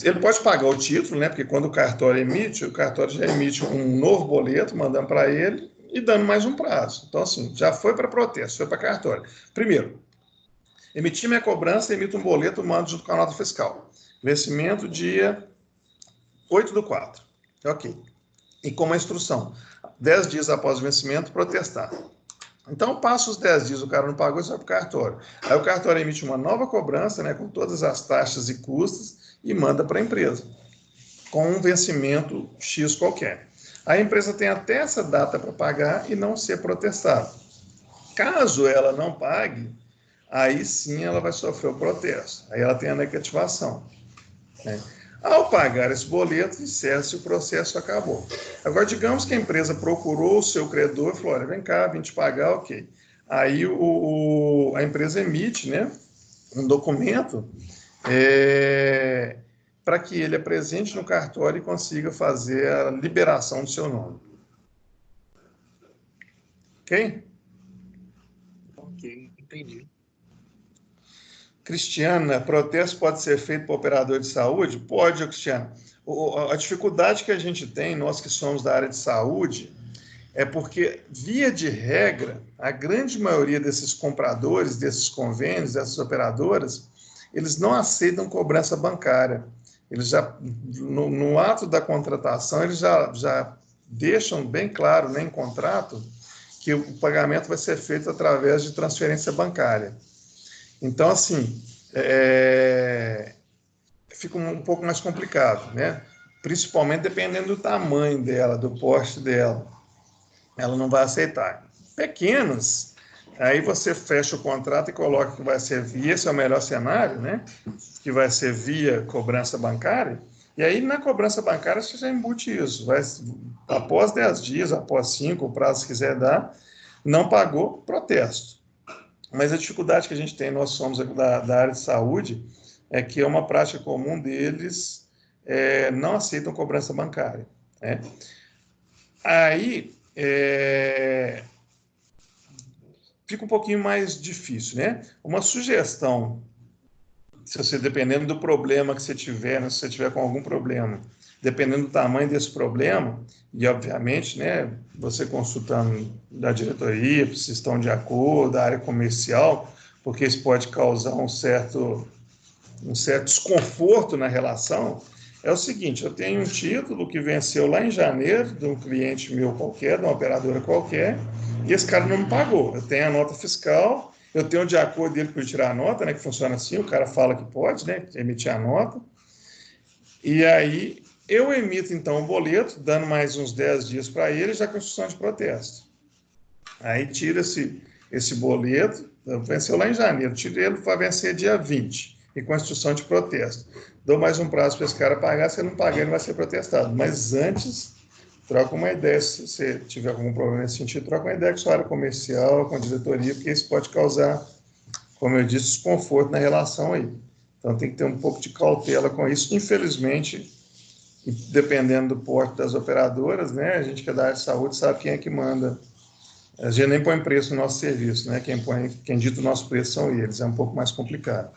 ele pode pagar o título, né, porque quando o cartório já emite um novo boleto, mandando para ele e dando mais um prazo. Então, assim, já foi para protesto, foi para cartório. Primeiro, emitir minha cobrança, emito um boleto, mando junto com a nota fiscal. Vencimento dia 8/4. Ok. E com uma instrução. 10 dias após o vencimento, protestar. Então, passa os 10 dias, o cara não pagou, isso vai para o cartório. Aí o cartório emite uma nova cobrança, né, com todas as taxas e custos, e manda para a empresa, com um vencimento X qualquer. A empresa tem até essa data para pagar e não ser protestada. Caso ela não pague, aí sim ela vai sofrer o protesto. Aí ela tem a negativação, né? Ao pagar esse boleto, encerra-se o processo, acabou. Agora, digamos que a empresa procurou o seu credor e falou, olha, vem cá, vim te pagar, ok. Aí a empresa emite, né, um documento para que ele apresente no cartório e consiga fazer a liberação do seu nome. Ok? Ok, entendi. Cristiana, protesto pode ser feito por operador de saúde? Pode, Cristiana. A dificuldade que a gente tem, nós que somos da área de saúde, é porque, via de regra, a grande maioria desses compradores, desses convênios, dessas operadoras, eles não aceitam cobrança bancária. Eles já, no ato da contratação, eles já deixam bem claro, né, em contrato, que o pagamento vai ser feito através de transferência bancária. Então, assim, fica um pouco mais complicado, né? Principalmente dependendo do tamanho dela, do porte dela. Ela não vai aceitar. Pequenos, aí você fecha o contrato e coloca que vai ser via, esse é o melhor cenário, né? Que vai ser via cobrança bancária. E aí, na cobrança bancária, você já embute isso. Após 10 dias, após 5, o prazo que quiser dar, não pagou, protesto. Mas a dificuldade que a gente tem, nós somos da área de saúde, é que é uma prática comum deles, não aceitam cobrança bancária, né? Aí fica um pouquinho mais difícil, né? Uma sugestão, se você, dependendo do problema que você tiver, né, se você tiver com algum problema, dependendo do tamanho desse problema, e obviamente, né, você consultando da diretoria, se estão de acordo, da área comercial, porque isso pode causar um certo desconforto na relação, é o seguinte, eu tenho um título que venceu lá em janeiro, de um cliente meu qualquer, de uma operadora qualquer, e esse cara não me pagou. Eu tenho a nota fiscal, eu tenho de acordo dele para tirar a nota, né, que funciona assim, o cara fala que pode, né, emitir a nota, e aí eu emito, então, um boleto, dando mais uns 10 dias para ele, já com instrução de protesto. Aí tira-se esse boleto, venceu lá em janeiro, tira ele para vencer dia 20, e com instrução de protesto. Dou mais um prazo para esse cara pagar, se ele não pagar, ele vai ser protestado. Mas antes, troca uma ideia, se você tiver algum problema nesse sentido, troca uma ideia com a sua área comercial, com a diretoria, porque isso pode causar, como eu disse, desconforto na relação aí. Então tem que ter um pouco de cautela com isso. Infelizmente, dependendo do porte das operadoras, né, a gente que é da área de saúde sabe quem é que manda. A gente nem põe preço no nosso serviço, né? Quem dita o nosso preço são eles, é um pouco mais complicado.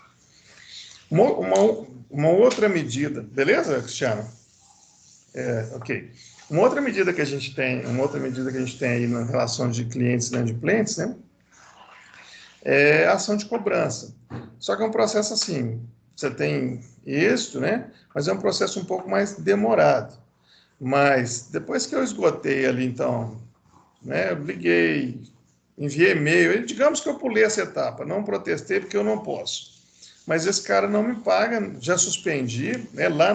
Uma outra medida, beleza, Cristiano? Ok. Uma outra medida que a gente tem aí na relação de clientes e inadimplentes, né? É a ação de cobrança. Só que é um processo assim, você tem êxito, né? Mas é um processo um pouco mais demorado. Mas depois que eu esgotei ali, então, né, eu liguei, enviei e-mail, digamos que eu pulei essa etapa, não protestei porque eu não posso. Mas esse cara não me paga, já suspendi, né? Lá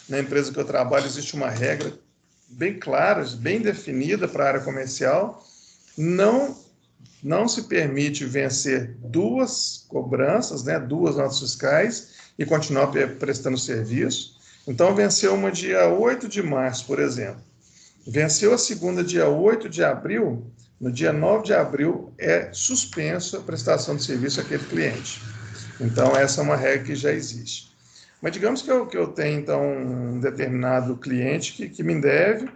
na empresa que eu trabalho existe uma regra bem clara, bem definida para a área comercial, não se permite vencer 2 cobranças, né, 2 notas fiscais e continuar prestando serviço. Então, venceu uma dia 8 de março, por exemplo. Venceu a segunda dia 8 de abril, no dia 9 de abril é suspenso a prestação de serviço àquele cliente. Então, essa é uma regra que já existe. Mas digamos que eu tenho, então, um determinado cliente que me deve,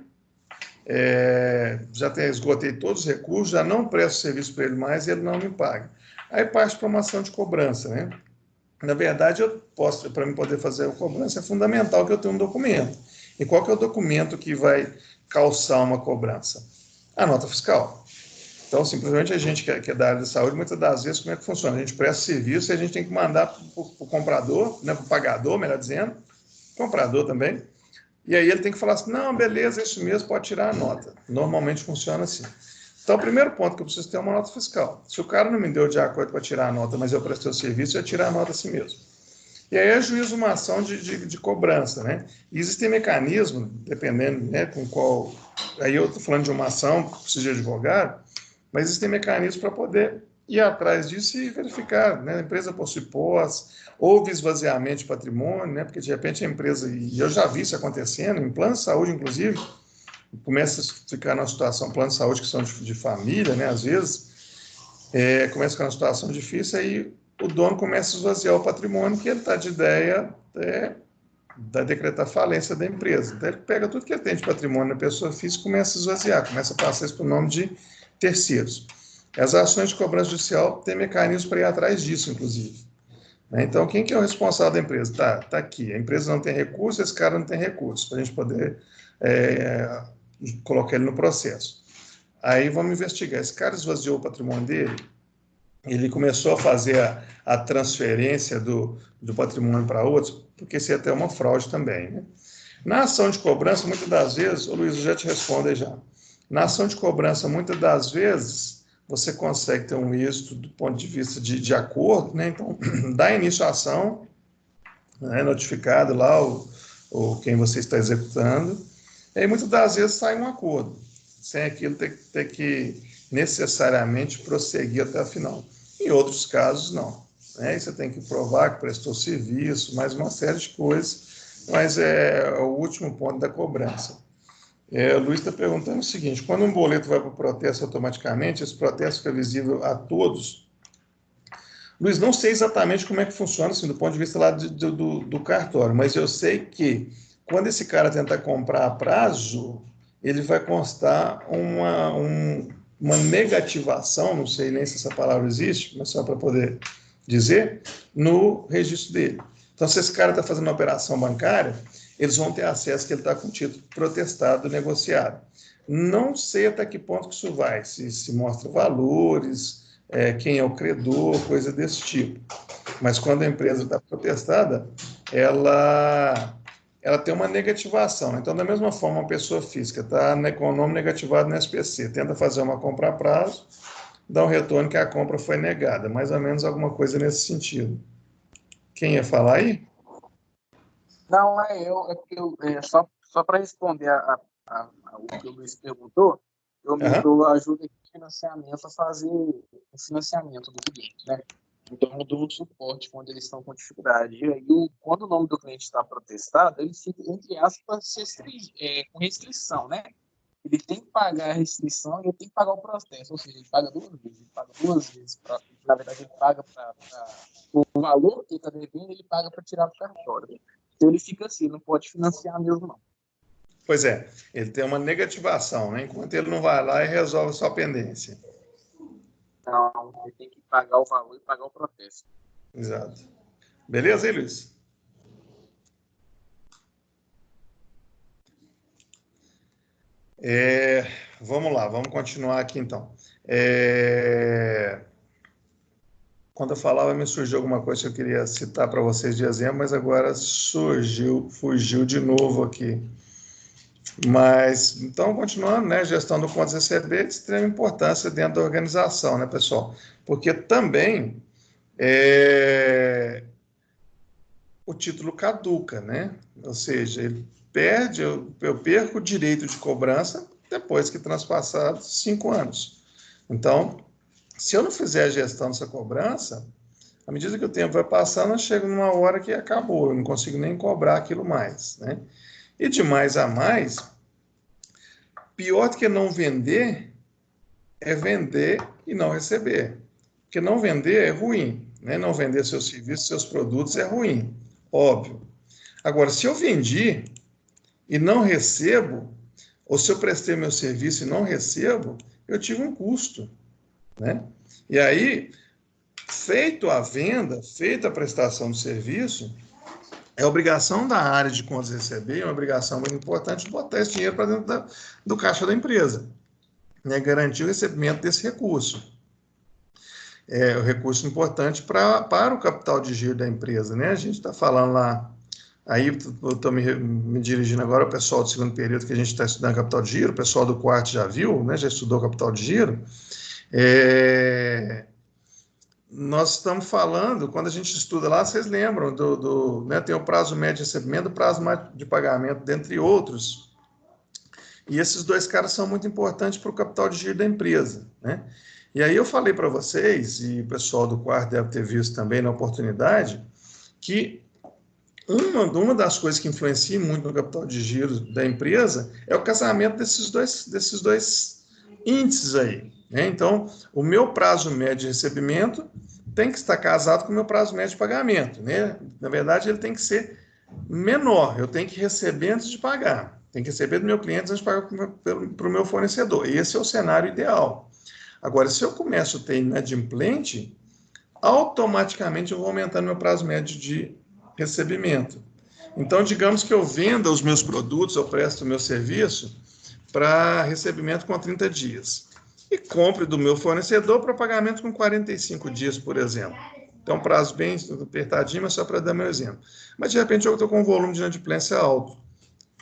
já esgotei todos os recursos, já não presto serviço para ele mais e ele não me paga. Aí parte para uma ação de cobrança, né? Na verdade, para mim poder fazer a cobrança, é fundamental que eu tenha um documento. E qual que é o documento que vai calçar uma cobrança? A nota fiscal. Então, simplesmente a gente que é da área de saúde, muitas das vezes, como é que funciona? A gente presta serviço e a gente tem que mandar para o comprador, né, para o pagador, melhor dizendo, comprador também, e aí ele tem que falar assim, não, beleza, é isso mesmo, pode tirar a nota. Normalmente funciona assim. Então, o primeiro ponto que eu preciso ter é uma nota fiscal. Se o cara não me deu de acordo para tirar a nota, mas eu prestei o serviço, eu ia tirar a nota assim mesmo. E aí ajuizo uma ação de cobrança, né? E existem mecanismos, dependendo, né, com qual... Aí eu estou falando de uma ação que precisa de advogado, mas existem mecanismos para poder ir atrás disso e verificar, né? A empresa possui posse, houve esvaziamento de patrimônio, né? Porque de repente a empresa, e eu já vi isso acontecendo, em plano de saúde, inclusive, começa a ficar numa situação, plano de saúde que são de família, né? Às vezes, começa a ficar numa situação difícil, aí o dono começa a esvaziar o patrimônio, que ele está de ideia da decretar falência da empresa. Então, ele pega tudo que ele tem de patrimônio da pessoa física e começa a esvaziar, começa a passar isso para o nome de terceiros. As ações de cobrança judicial têm mecanismos para ir atrás disso, inclusive. Então, quem que é o responsável da empresa? Tá aqui. A empresa não tem recurso, esse cara não tem recurso, para a gente poder colocar ele no processo. Aí vamos investigar. Esse cara esvaziou o patrimônio dele, ele começou a fazer a transferência do patrimônio para outros, porque isso é até uma fraude também, né? Na ação de cobrança, muitas das vezes, o Luiz já te responde aí já. Na ação de cobrança, muitas das vezes, você consegue ter um êxito do ponto de vista de acordo, né? Então, dá início à ação, né? Notificado lá quem você está executando, e aí muitas das vezes sai um acordo, sem aquilo ter que necessariamente prosseguir até a final. Em outros casos, não. Né? Você tem que provar que prestou serviço, mais uma série de coisas, mas é o último ponto da cobrança. O Luiz está perguntando o seguinte, quando um boleto vai para o protesto automaticamente, esse protesto fica visível a todos? Luiz, não sei exatamente como é que funciona, assim, do ponto de vista lá do cartório, mas eu sei que quando esse cara tentar comprar a prazo, ele vai constar uma negativação, não sei nem se essa palavra existe, mas só para poder dizer, no registro dele. Então, se esse cara está fazendo uma operação bancária, eles vão ter acesso que ele está com o título protestado, negociado. Não sei até que ponto que isso vai, se mostra valores, quem é o credor, coisa desse tipo. Mas quando a empresa está protestada, ela tem uma negativação. Então, da mesma forma, uma pessoa física está com o nome negativado no SPC, tenta fazer uma compra a prazo, dá um retorno que a compra foi negada. Mais ou menos alguma coisa nesse sentido. Quem ia falar aí? Não, só para responder o que o Luiz perguntou, eu me dou ajuda de financiamento a fazer o financiamento do cliente, né? Então, eu dou um suporte quando eles estão com dificuldade. E aí, quando o nome do cliente está protestado, ele fica, entre aspas, com restrição, né? Ele tem que pagar a restrição e ele tem que pagar o processo. Ou seja, ele paga duas vezes. Ele paga duas vezes. Na verdade, ele paga o valor que ele está devendo, ele paga para tirar do cartório. Então, ele fica assim, não pode financiar mesmo, não. Pois é, ele tem uma negativação, né? Enquanto ele não vai lá e resolve a sua pendência. Não, ele tem que pagar o valor e pagar o processo. Exato. Beleza, aí, Luiz? Vamos lá, vamos continuar aqui então. Quando eu falava, me surgiu alguma coisa que eu queria citar para vocês de exemplo, mas agora fugiu de novo aqui. Mas, então, continuando, né, gestão do contas receber de extrema importância dentro da organização, né, pessoal? Porque também o título caduca, né? Ou seja, ele eu perco o direito de cobrança depois que transpassados 5 anos. Então, se eu não fizer a gestão dessa cobrança, à medida que o tempo vai passando, eu chego numa hora que acabou, eu não consigo nem cobrar aquilo mais, né? E de mais a mais, pior do que não vender é vender e não receber. Porque não vender é ruim, né? Não vender seus serviços, seus produtos é ruim, óbvio. Agora, se eu vendi e não recebo, ou se eu prestei meu serviço e não recebo, eu tive um custo, né? E aí, feito a venda, feita a prestação do serviço, é obrigação da área de contas receber, é uma obrigação muito importante botar esse dinheiro para dentro do caixa da empresa, né? Garantir o recebimento desse recurso. É um recurso importante para o capital de giro da empresa, né? A gente está falando lá, aí eu estou me dirigindo agora ao pessoal do segundo período que a gente está estudando capital de giro, o pessoal do quarto já viu, né? Já estudou capital de giro. Nós estamos falando, quando a gente estuda lá, vocês lembram, né, tem o prazo médio de recebimento, o prazo de pagamento, dentre outros. E esses dois caras são muito importantes para o capital de giro da empresa, né? E aí eu falei para vocês, e o pessoal do quarto deve ter visto também na oportunidade, que uma das coisas que influencia muito no capital de giro da empresa é o casamento desses dois índices aí, né? Então, o meu prazo médio de recebimento tem que estar casado com o meu prazo médio de pagamento, né? Na verdade, ele tem que ser menor, eu tenho que receber antes de pagar, tenho que receber do meu cliente antes de pagar para o meu fornecedor. Esse é o cenário ideal. Agora, se eu começo a ter inadimplente, automaticamente eu vou aumentando meu prazo médio de recebimento. Então, digamos que eu venda os meus produtos, eu presto o meu serviço para recebimento com 30 dias. E compre do meu fornecedor para pagamento com 45 dias, por exemplo. Então, prazo bem apertadinho, mas só para dar meu exemplo. Mas, de repente, eu estou com um volume de inadimplência alto.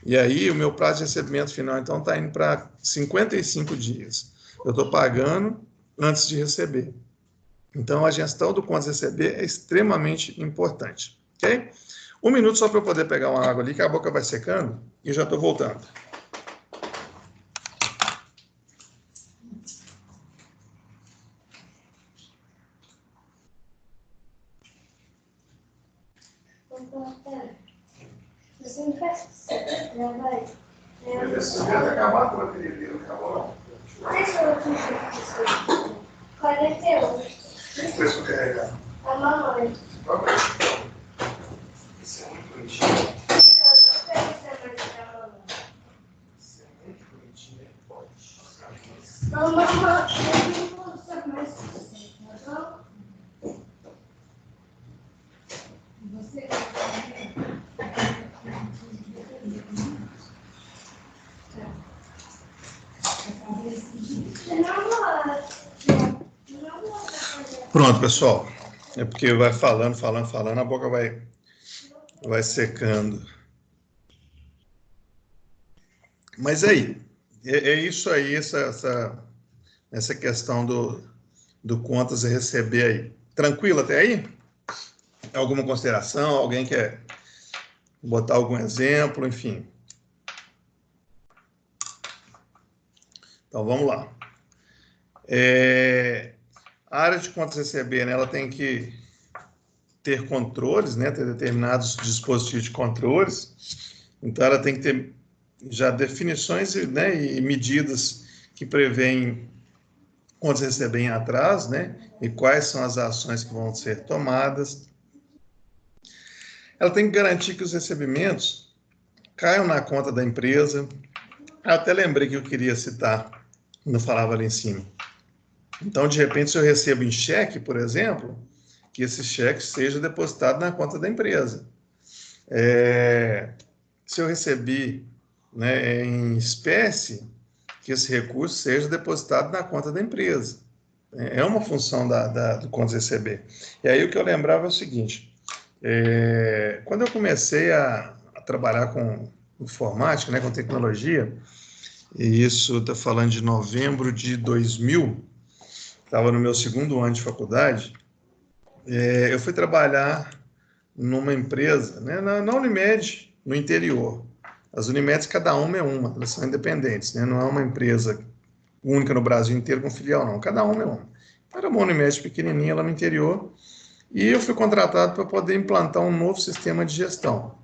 E aí, o meu prazo de recebimento final, então, está indo para 55 dias. Eu estou pagando antes de receber. Então, a gestão do contas receber é extremamente importante. Ok? 1 minuto só para eu poder pegar uma água ali, que a boca vai secando, e já estou voltando. Você não faz trabalho? Você vai acabar com a bateria, não acabou não. Deixa eu aqui. 48. Quem fez para carregar? A mamãe. Ok. Isso é muito bonitinho. Eu não quero ser mais da mamãe. Isso é muito bonitinho. Pode. Mamãe, eu não vou ser mais você, tá bom? Você Pronto, pessoal. É porque vai falando, a boca vai secando. Mas aí, é isso aí, essa questão do contas a receber aí. Tranquilo até aí? Alguma consideração? Alguém quer botar algum exemplo? Enfim. Então, vamos lá. A área de contas receber, né, ela tem que ter controles, né, ter determinados dispositivos de controles. Então, ela tem que ter já definições, né, e medidas que prevêem contas receber em atraso, né, e quais são as ações que vão ser tomadas. Ela tem que garantir que os recebimentos caiam na conta da empresa. Eu até lembrei que eu queria citar, quando eu falava ali em cima. Então, de repente, se eu recebo em cheque, por exemplo, que esse cheque seja depositado na conta da empresa. Se eu recebi, né, em espécie, que esse recurso seja depositado na conta da empresa. É uma função do contas receber. E aí o que eu lembrava é o seguinte, quando eu comecei a trabalhar com informática, né, com tecnologia, e isso estou falando de novembro de 2000, estava no meu 2º ano de faculdade, eu fui trabalhar numa empresa, né, na Unimed, no interior. As Unimedes, cada uma é uma, elas são independentes, né, não é uma empresa única no Brasil inteiro com filial, não, cada uma é uma. Era uma Unimed pequenininha lá no interior, e eu fui contratado para poder implantar um novo sistema de gestão.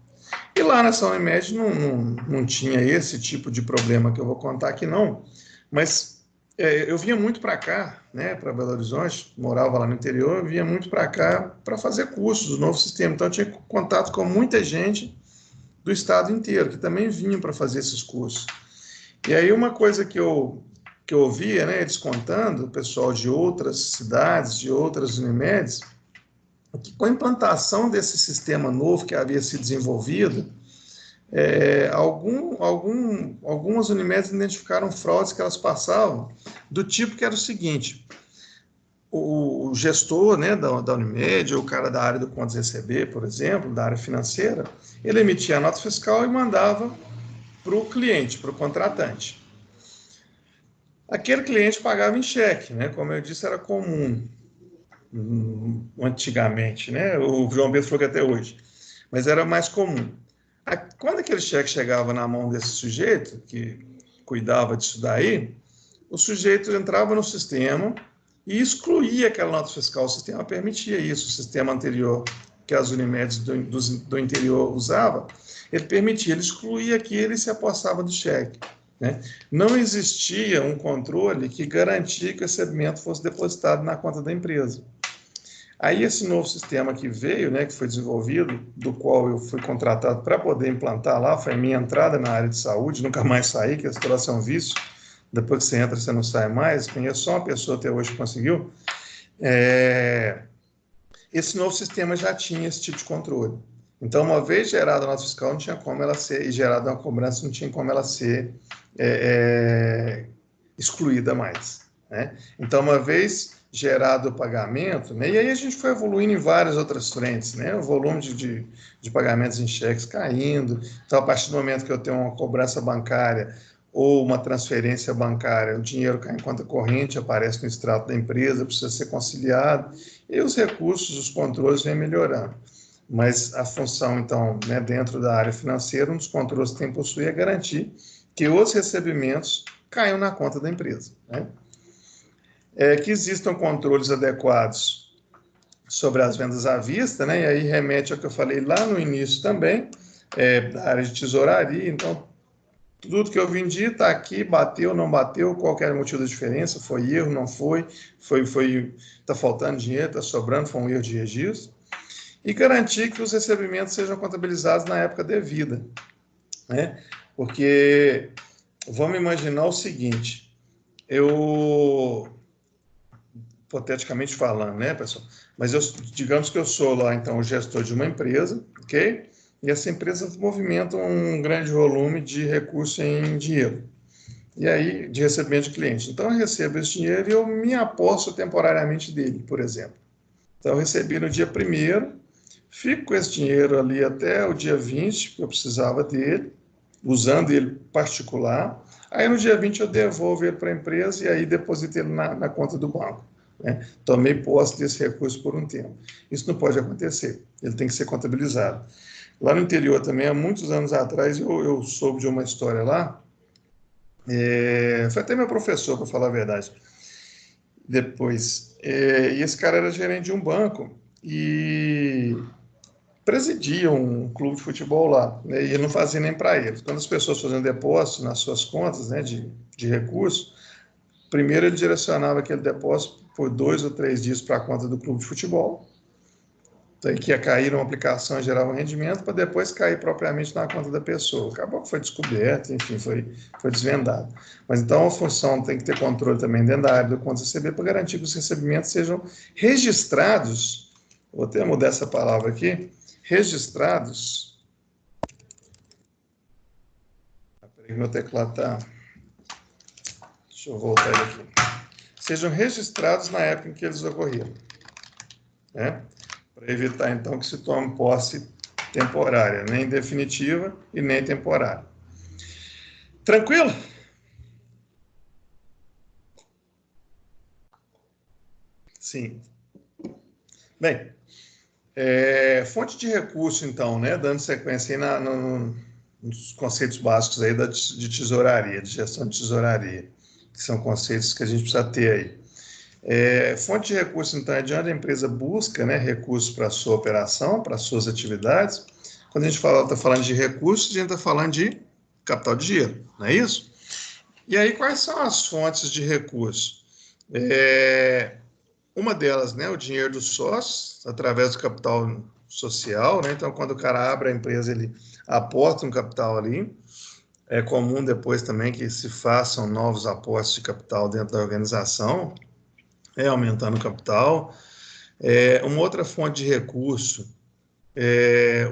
E lá nessa Unimed não tinha esse tipo de problema que eu vou contar aqui, não, mas eu vinha muito para cá, né, para Belo Horizonte, morava lá no interior, eu vinha muito para cá para fazer cursos do novo sistema. Então, eu tinha contato com muita gente do estado inteiro, que também vinham para fazer esses cursos. E aí uma coisa que eu ouvia, né, eles contando, o pessoal de outras cidades, de outras Unimedes, que com a implantação desse sistema novo que havia sido desenvolvido, algumas Unimedes identificaram fraudes que elas passavam, do tipo que era o seguinte: o gestor, né, da Unimed, ou o cara da área do contas receber, por exemplo, da área financeira, ele emitia a nota fiscal e mandava para o cliente, para o contratante. Aquele cliente pagava em cheque, né? Como eu disse, era comum antigamente, né? O João Pedro falou que até hoje, mas era mais comum. Quando aquele cheque chegava na mão desse sujeito, que cuidava disso daí, o sujeito entrava no sistema e excluía aquela nota fiscal. O sistema permitia isso, o sistema anterior que as Unimedes do interior usava, ele permitia, ele excluía aquilo e se apossava do cheque, né? Não existia um controle que garantia que o recebimento fosse depositado na conta da empresa. Aí esse novo sistema que veio, né, que foi desenvolvido, do qual eu fui contratado para poder implantar lá, foi a minha entrada na área de saúde, nunca mais saí, que a situação é um vício, depois que você entra você não sai mais, conheço só uma pessoa até hoje que conseguiu. Esse novo sistema já tinha esse tipo de controle. Então, uma vez gerada a nota fiscal, não tinha como ela ser, e gerada uma cobrança, não tinha como ela ser excluída mais, né? Então, uma vez gerado o pagamento, né, e aí a gente foi evoluindo em várias outras frentes, né? O volume de pagamentos em cheques caindo. Então, a partir do momento que eu tenho uma cobrança bancária ou uma transferência bancária, o dinheiro cai em conta corrente, aparece no extrato da empresa, precisa ser conciliado, e os recursos, os controles vêm melhorando. Mas a função, então, né, dentro da área financeira, um dos controles que tem que possuir é garantir que os recebimentos caiam na conta da empresa, né? Que existam controles adequados sobre as vendas à vista, né? E aí remete ao que eu falei lá no início também, da área de tesouraria. Então, tudo que eu vendi está aqui, bateu, não bateu, qual era o motivo da diferença, foi erro, não foi, está faltando dinheiro, está sobrando, foi um erro de registro. E garantir que os recebimentos sejam contabilizados na época devida, né? Porque vamos imaginar o seguinte, hipoteticamente falando, né, pessoal? Mas digamos que eu sou lá, então, o gestor de uma empresa, ok? E essa empresa movimenta um grande volume de recurso em dinheiro. E aí, de recebimento de cliente. Então, eu recebo esse dinheiro e eu me aposto temporariamente dele, por exemplo. Então, eu recebi no dia 1º, fico com esse dinheiro ali até o dia 20, porque eu precisava dele, usando ele particular. Aí, no dia 20, eu devolvo ele para a empresa e aí deposito ele na conta do banco, né? Tomei posse desse recurso por um tempo. Isso não pode acontecer, ele tem que ser contabilizado. Lá no interior também, há muitos anos atrás, eu soube de uma história lá, foi até meu professor, para falar a verdade, depois. E esse cara era gerente de um banco e presidia um clube de futebol lá, né, e ele não fazia nem para eles. Quando as pessoas faziam depósito nas suas contas, né, de recursos, primeiro ele direcionava aquele depósito por 2 ou 3 dias para a conta do clube de futebol, então, que ia cair numa aplicação e gerar um rendimento, para depois cair propriamente na conta da pessoa. Acabou que foi descoberto, enfim, foi desvendado. Mas então a função tem que ter controle também dentro da área do contas receber para garantir que os recebimentos sejam registrados, vou até mudar essa palavra aqui, registrados. Peraí, meu teclado está... Deixa eu voltar ele aqui. Sejam registrados na época em que eles ocorreram, né? Para evitar, então, que se tome posse temporária, nem definitiva e nem temporária. Tranquilo? Sim. Bem, fonte de recurso, então, né, dando sequência aí nos conceitos básicos aí de tesouraria, de gestão de tesouraria, que são conceitos que a gente precisa ter aí. Fonte de recurso, então, é de onde a empresa busca, né, recursos para a sua operação, para as suas atividades. Quando a gente está falando de recursos, a gente está falando de capital de giro, não é isso? E aí, quais são as fontes de recurso? Uma delas, né, o dinheiro dos sócios, através do capital social, né? Então, quando o cara abre a empresa, ele aporta um capital ali. É comum depois também que se façam novos aportes de capital dentro da organização, aumentando o capital. Uma outra fonte de recurso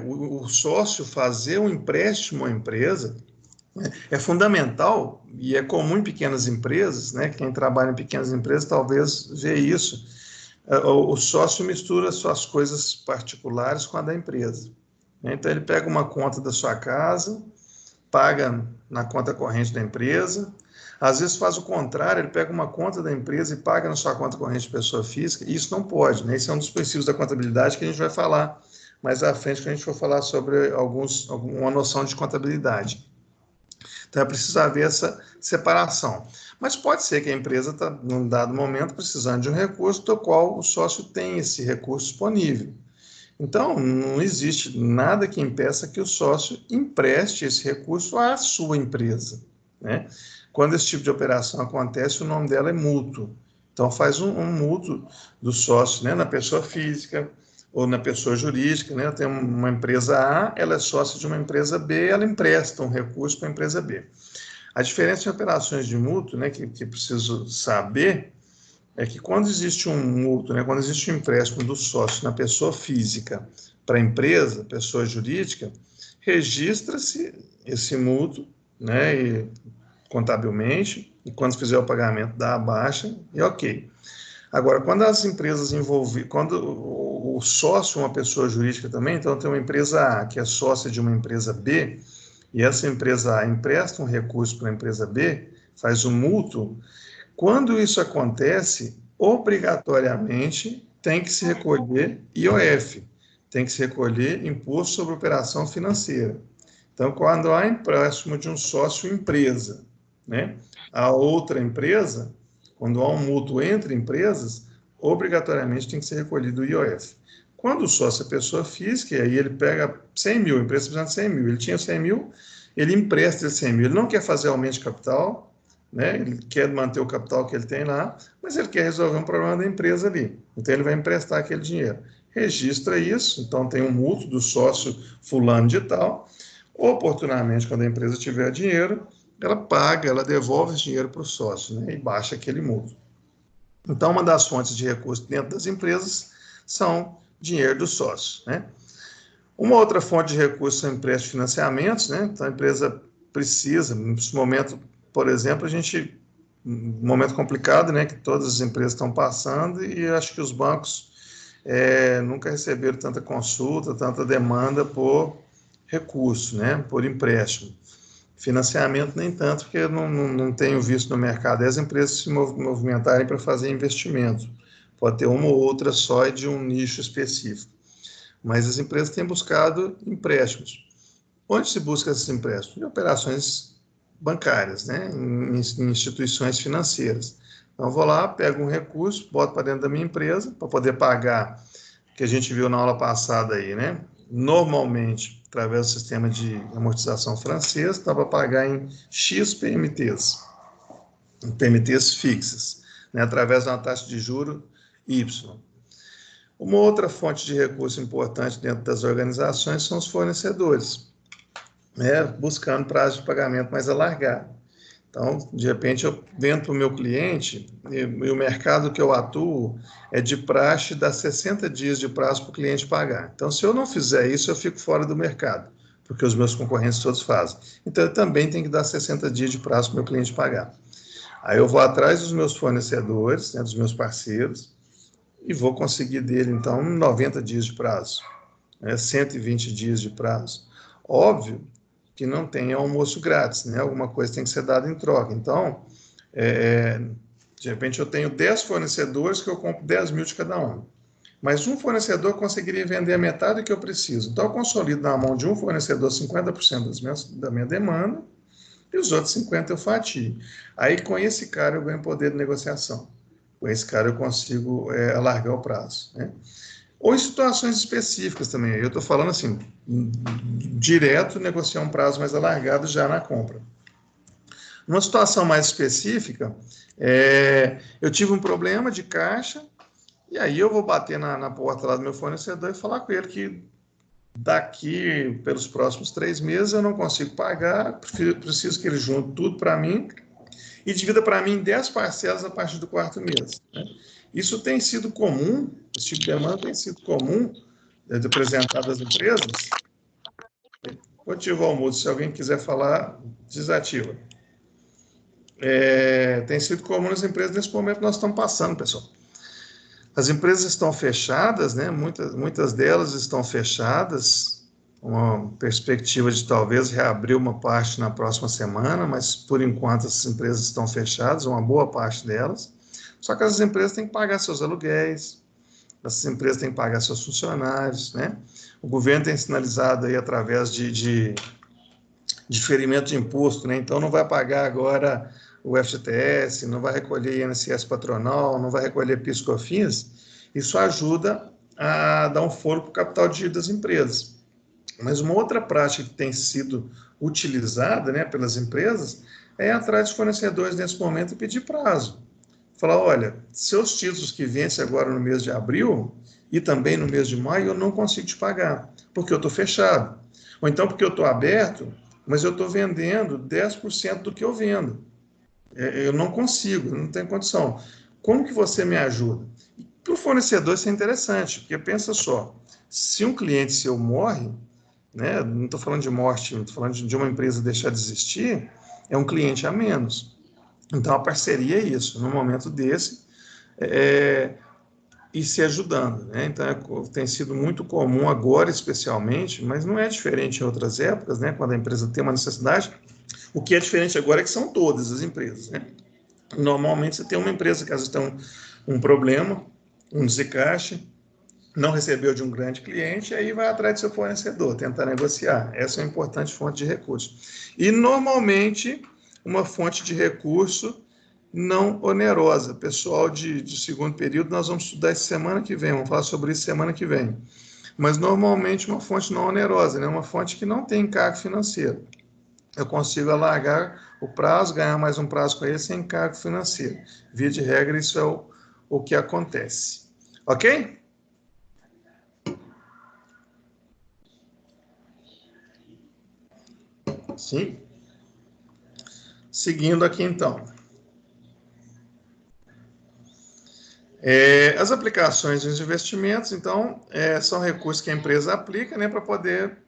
o sócio fazer um empréstimo à empresa, né, é fundamental e é comum em pequenas empresas, né? Quem trabalha em pequenas empresas talvez vê isso. O sócio mistura suas coisas particulares com a da empresa. Então, ele pega uma conta da sua casa, paga na conta corrente da empresa, às vezes faz o contrário, ele pega uma conta da empresa e paga na sua conta corrente de pessoa física, e isso não pode, né? Isso é um dos princípios da contabilidade que a gente vai falar mais à frente, que a gente for falar sobre uma noção de contabilidade. Então, é preciso haver essa separação. Mas pode ser que a empresa está, num dado momento, precisando de um recurso do qual o sócio tem esse recurso disponível. Então, não existe nada que impeça que o sócio empreste esse recurso à sua empresa, né? Quando esse tipo de operação acontece, o nome dela é mútuo. Então, faz um mútuo do sócio, né, na pessoa física ou na pessoa jurídica, né? Tem uma empresa A, ela é sócia de uma empresa B, ela empresta um recurso para a empresa B. A diferença em operações de mútuo, né, que preciso saber, é que quando existe um mútuo, né, quando existe um empréstimo do sócio na pessoa física para a empresa, pessoa jurídica, registra-se esse mútuo, né, contabilmente, e quando fizer o pagamento dá a baixa e ok. Agora, quando as empresas envolvidas, quando o sócio é uma pessoa jurídica também, então tem uma empresa A que é sócia de uma empresa B, e essa empresa A empresta um recurso para a empresa B, faz um mútuo. Quando isso acontece, obrigatoriamente tem que se recolher IOF, tem que se recolher Imposto sobre Operação Financeira. Então, quando há empréstimo de um sócio-empresa, né, a outra empresa, quando há um mútuo entre empresas, obrigatoriamente tem que ser recolhido o IOF. Quando o sócio é pessoa física, e aí ele pega 100 mil, a empresa precisa de 100 mil, ele tinha 100 mil, ele empresta esses 100 mil, ele não quer fazer aumento de capital, né? Ele quer manter o capital que ele tem lá, mas ele quer resolver um problema da empresa ali. Então, ele vai emprestar aquele dinheiro. Registra isso, então tem um mútuo do sócio fulano de tal. Oportunamente, quando a empresa tiver dinheiro, ela paga, ela devolve esse dinheiro para o sócio, né? E baixa aquele mútuo. Então, uma das fontes de recurso dentro das empresas são dinheiro do sócio, né? Uma outra fonte de recurso são empréstimos e financiamentos, né? Então, a empresa precisa, nesse momento, por exemplo, um momento complicado, né, que todas as empresas estão passando, e acho que os bancos nunca receberam tanta consulta, tanta demanda por recurso, né, por empréstimo. Financiamento nem tanto, porque eu não tenho visto no mercado as empresas se movimentarem para fazer investimento. Pode ter uma ou outra só de um nicho específico. Mas as empresas têm buscado empréstimos. Onde se busca esses empréstimos? Em operações bancárias, né, em instituições financeiras. Então, eu vou lá, pego um recurso, boto para dentro da minha empresa, para poder pagar, que a gente viu na aula passada aí, né? Normalmente, através do sistema de amortização francês, dá para pagar em X PMTs, em PMTs fixas, né, através de uma taxa de juro Y. Uma outra fonte de recurso importante dentro das organizações são os fornecedores, né, buscando prazo de pagamento mais alargado. Então, de repente, eu vendo para o meu cliente, e o mercado que eu atuo é de praxe, dá 60 dias de prazo para o cliente pagar. Então, se eu não fizer isso, eu fico fora do mercado, porque os meus concorrentes todos fazem. Então, eu também tenho que dar 60 dias de prazo para o meu cliente pagar. Aí eu vou atrás dos meus fornecedores, né, dos meus parceiros, e vou conseguir dele, então, 90 dias de prazo, né, 120 dias de prazo. Óbvio que não tem almoço grátis, né? Alguma coisa tem que ser dada em troca. Então, de repente, eu tenho 10 fornecedores que eu compro 10 mil de cada um. Mas um fornecedor conseguiria vender a metade do que eu preciso. Então, eu consolido na mão de um fornecedor 50% da minha demanda e os outros 50% eu fatio. Aí, com esse cara, eu ganho poder de negociação. Com esse cara, eu consigo alargar o prazo, né? Ou em situações específicas também. Eu estou falando assim, direto negociar um prazo mais alargado já na compra. Numa situação mais específica, eu tive um problema de caixa, e aí eu vou bater na porta lá do meu fornecedor e falar com ele que daqui pelos próximos 3 meses eu não consigo pagar, preciso que ele junte tudo para mim e divida para mim em 10 parcelas a partir do 4º mês. Né? Isso tem sido comum, esse tipo de demanda tem sido comum de apresentar às empresas. Vou ativar o mudo, se alguém quiser falar, desativa. Tem sido comum nas empresas nesse momento que nós estamos passando, pessoal. As empresas estão fechadas, né? Muitas delas estão fechadas, uma perspectiva de talvez reabrir uma parte na próxima semana, mas por enquanto as empresas estão fechadas, uma boa parte delas. Só que as empresas têm que pagar seus aluguéis, as empresas têm que pagar seus funcionários, né? O governo tem sinalizado aí através de diferimento de imposto, né? Então não vai pagar agora o FGTS, não vai recolher INSS patronal, não vai recolher PIS/COFINS. Isso ajuda a dar um fôlego para o capital de giro das empresas. Mas uma outra prática que tem sido utilizada, né, pelas empresas é ir atrás de fornecedores nesse momento e pedir prazo. Falar, olha, seus títulos que vencem agora no mês de abril e também no mês de maio, eu não consigo te pagar, porque eu estou fechado. Ou então porque eu estou aberto, mas eu estou vendendo 10% do que eu vendo. Eu não consigo, não tenho condição. Como que você me ajuda? Para o fornecedor isso é interessante, porque pensa só, se um cliente seu morre, né, não estou falando de morte, não estou falando de uma empresa deixar de existir, é um cliente a menos. Então a parceria é isso, num momento desse, e se ajudando, né? Então tem sido muito comum agora especialmente, mas não é diferente em outras épocas, né, quando a empresa tem uma necessidade. O que é diferente agora é que são todas as empresas, né? Normalmente você tem uma empresa que às vezes tem um problema, um desencaixe, não recebeu de um grande cliente, aí vai atrás do seu fornecedor, tentar negociar. Essa é uma importante fonte de recurso. E normalmente uma fonte de recurso não onerosa. Pessoal de segundo período, nós vamos estudar isso semana que vem, vamos falar sobre isso semana que vem. Mas normalmente uma fonte não onerosa, né? Uma fonte que não tem encargo financeiro. Eu consigo alargar o prazo, ganhar mais um prazo com ele sem encargo financeiro. Via de regra, isso é o que acontece. Ok? Sim. Seguindo aqui, então. As aplicações e os investimentos, então, são recursos que a empresa aplica, né, para poder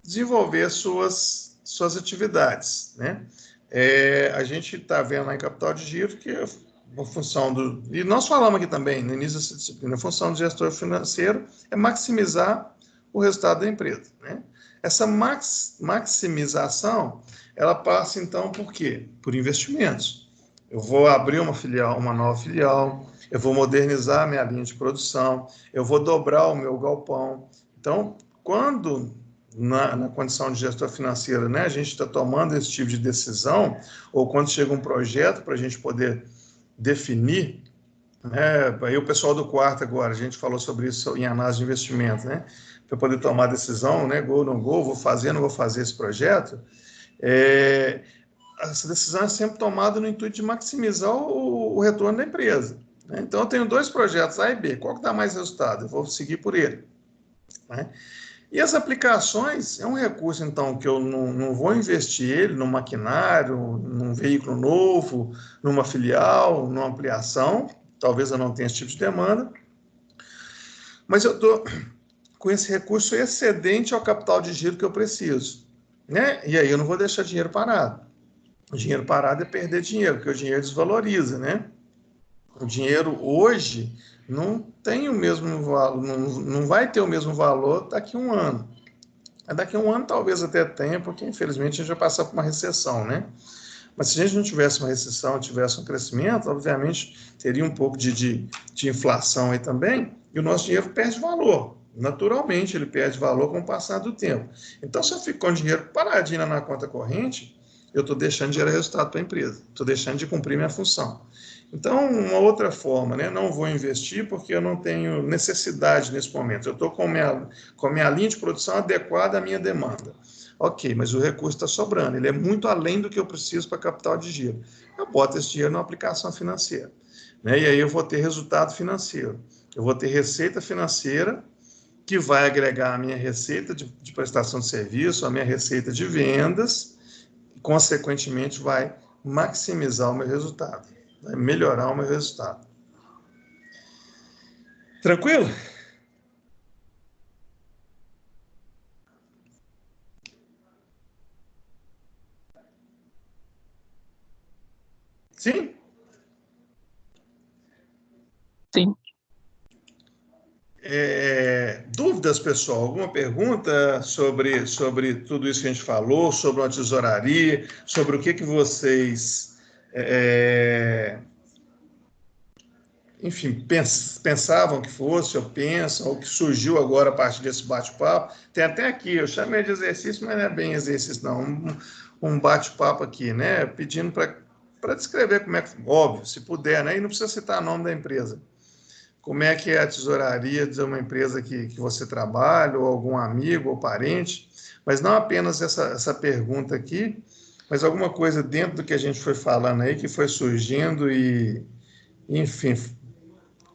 desenvolver suas atividades, né? A gente está vendo lá em capital de giro que a função do... E nós falamos aqui também, no início dessa disciplina, a função do gestor financeiro é maximizar o resultado da empresa, né? Essa maximização, ela passa, então, por quê? Por investimentos. Eu vou abrir uma nova filial, eu vou modernizar a minha linha de produção, eu vou dobrar o meu galpão. Então, quando... Na condição de gestor financeiro, né, a gente está tomando esse tipo de decisão, ou quando chega um projeto para a gente poder definir, né, aí o pessoal do quarto agora, a gente falou sobre isso em análise de investimento, né, para poder tomar decisão, né, go, não go, vou fazer, não vou fazer esse projeto, essa decisão é sempre tomada no intuito de maximizar o retorno da empresa. Né? Então, eu tenho 2 projetos, A e B, qual que dá mais resultado? Eu vou seguir por ele. Né? E as aplicações é um recurso, então, que eu não vou investir ele num maquinário, num veículo novo, numa filial, numa ampliação, talvez eu não tenha esse tipo de demanda, mas eu estou com esse recurso excedente ao capital de giro que eu preciso, né? E aí eu não vou deixar dinheiro parado. O dinheiro parado é perder dinheiro, porque o dinheiro desvaloriza, né? O dinheiro hoje não tem o mesmo valor, não vai ter o mesmo valor daqui a um ano. Daqui a um ano talvez até tenha, porque infelizmente a gente vai passar por uma recessão, né? Mas se a gente não tivesse uma recessão, tivesse um crescimento, obviamente teria um pouco de inflação aí também, e o nosso dinheiro perde valor. Naturalmente ele perde valor com o passar do tempo. Então, se eu fico com o dinheiro paradinho na conta corrente, eu estou deixando de gerar resultado para a empresa, estou deixando de cumprir minha função. Então, uma outra forma, né? Não vou investir porque eu não tenho necessidade nesse momento. Eu estou com a minha linha de produção adequada à minha demanda. Ok, mas o recurso está sobrando. Ele é muito além do que eu preciso para capital de giro. Eu boto esse dinheiro na aplicação financeira. Né? E aí eu vou ter resultado financeiro. Eu vou ter receita financeira que vai agregar a minha receita de prestação de serviço, a minha receita de vendas, e, consequentemente, vai maximizar o meu resultado, vai melhorar o meu resultado. Tranquilo? Sim? Sim. Dúvidas, pessoal? Alguma pergunta sobre tudo isso que a gente falou, sobre a tesouraria, sobre o que vocês, enfim, pensavam que fosse, ou pensam, ou que surgiu agora a partir desse bate-papo? Tem até aqui, eu chamei de exercício, mas não é bem exercício, não. Um bate-papo aqui, né? Pedindo para descrever como é que, óbvio, se puder, né? E não precisa citar o nome da empresa. Como é que é a tesouraria de uma empresa que você trabalha, ou algum amigo ou parente, mas não apenas essa pergunta aqui, mas alguma coisa dentro do que a gente foi falando aí, que foi surgindo e, enfim,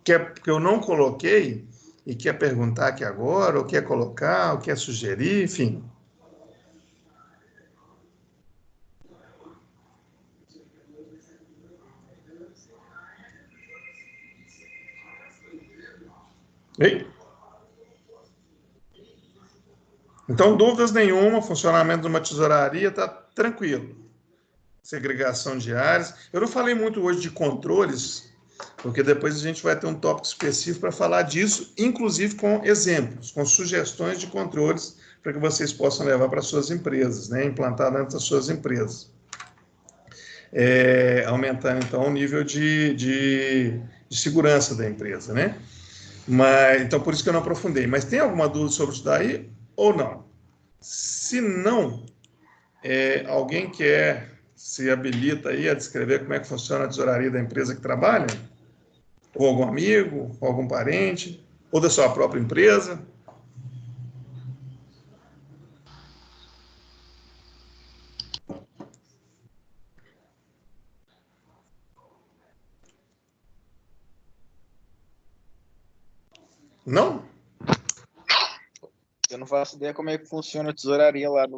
que eu não coloquei e quer perguntar aqui agora, ou quer colocar, ou quer sugerir, enfim. Ei? Então, dúvidas nenhuma, funcionamento de uma tesouraria está tranquilo. Segregação de áreas. Eu não falei muito hoje de controles, porque depois a gente vai ter um tópico específico para falar disso, inclusive com exemplos, com sugestões de controles para que vocês possam levar para suas empresas, né? Implantar dentro das suas empresas. Aumentando, então, o nível de segurança da empresa, né? Então, por isso que eu não aprofundei. Mas tem alguma dúvida sobre isso daí ou não? Se não, alguém quer se habilita aí a descrever como é que funciona a tesouraria da empresa que trabalha? Ou algum amigo, ou algum parente, ou da sua própria empresa? Não? Eu não faço ideia como é que funciona a tesouraria lá da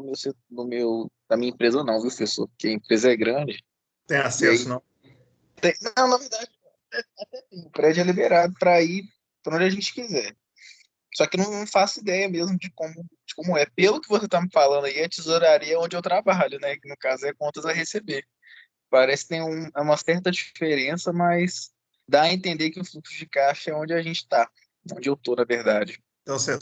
minha empresa, não, viu, professor? Porque a empresa é grande. Tem E acesso, aí, não? não, na verdade, até tem. O prédio é liberado para ir para onde a gente quiser. Só que não faço ideia mesmo de como é. Pelo que você está me falando aí, a tesouraria é onde eu trabalho, né? Que no caso é contas a receber. Parece que tem uma certa diferença, mas dá a entender que o fluxo de caixa é onde a gente está. Onde eu estou, na verdade. Então, você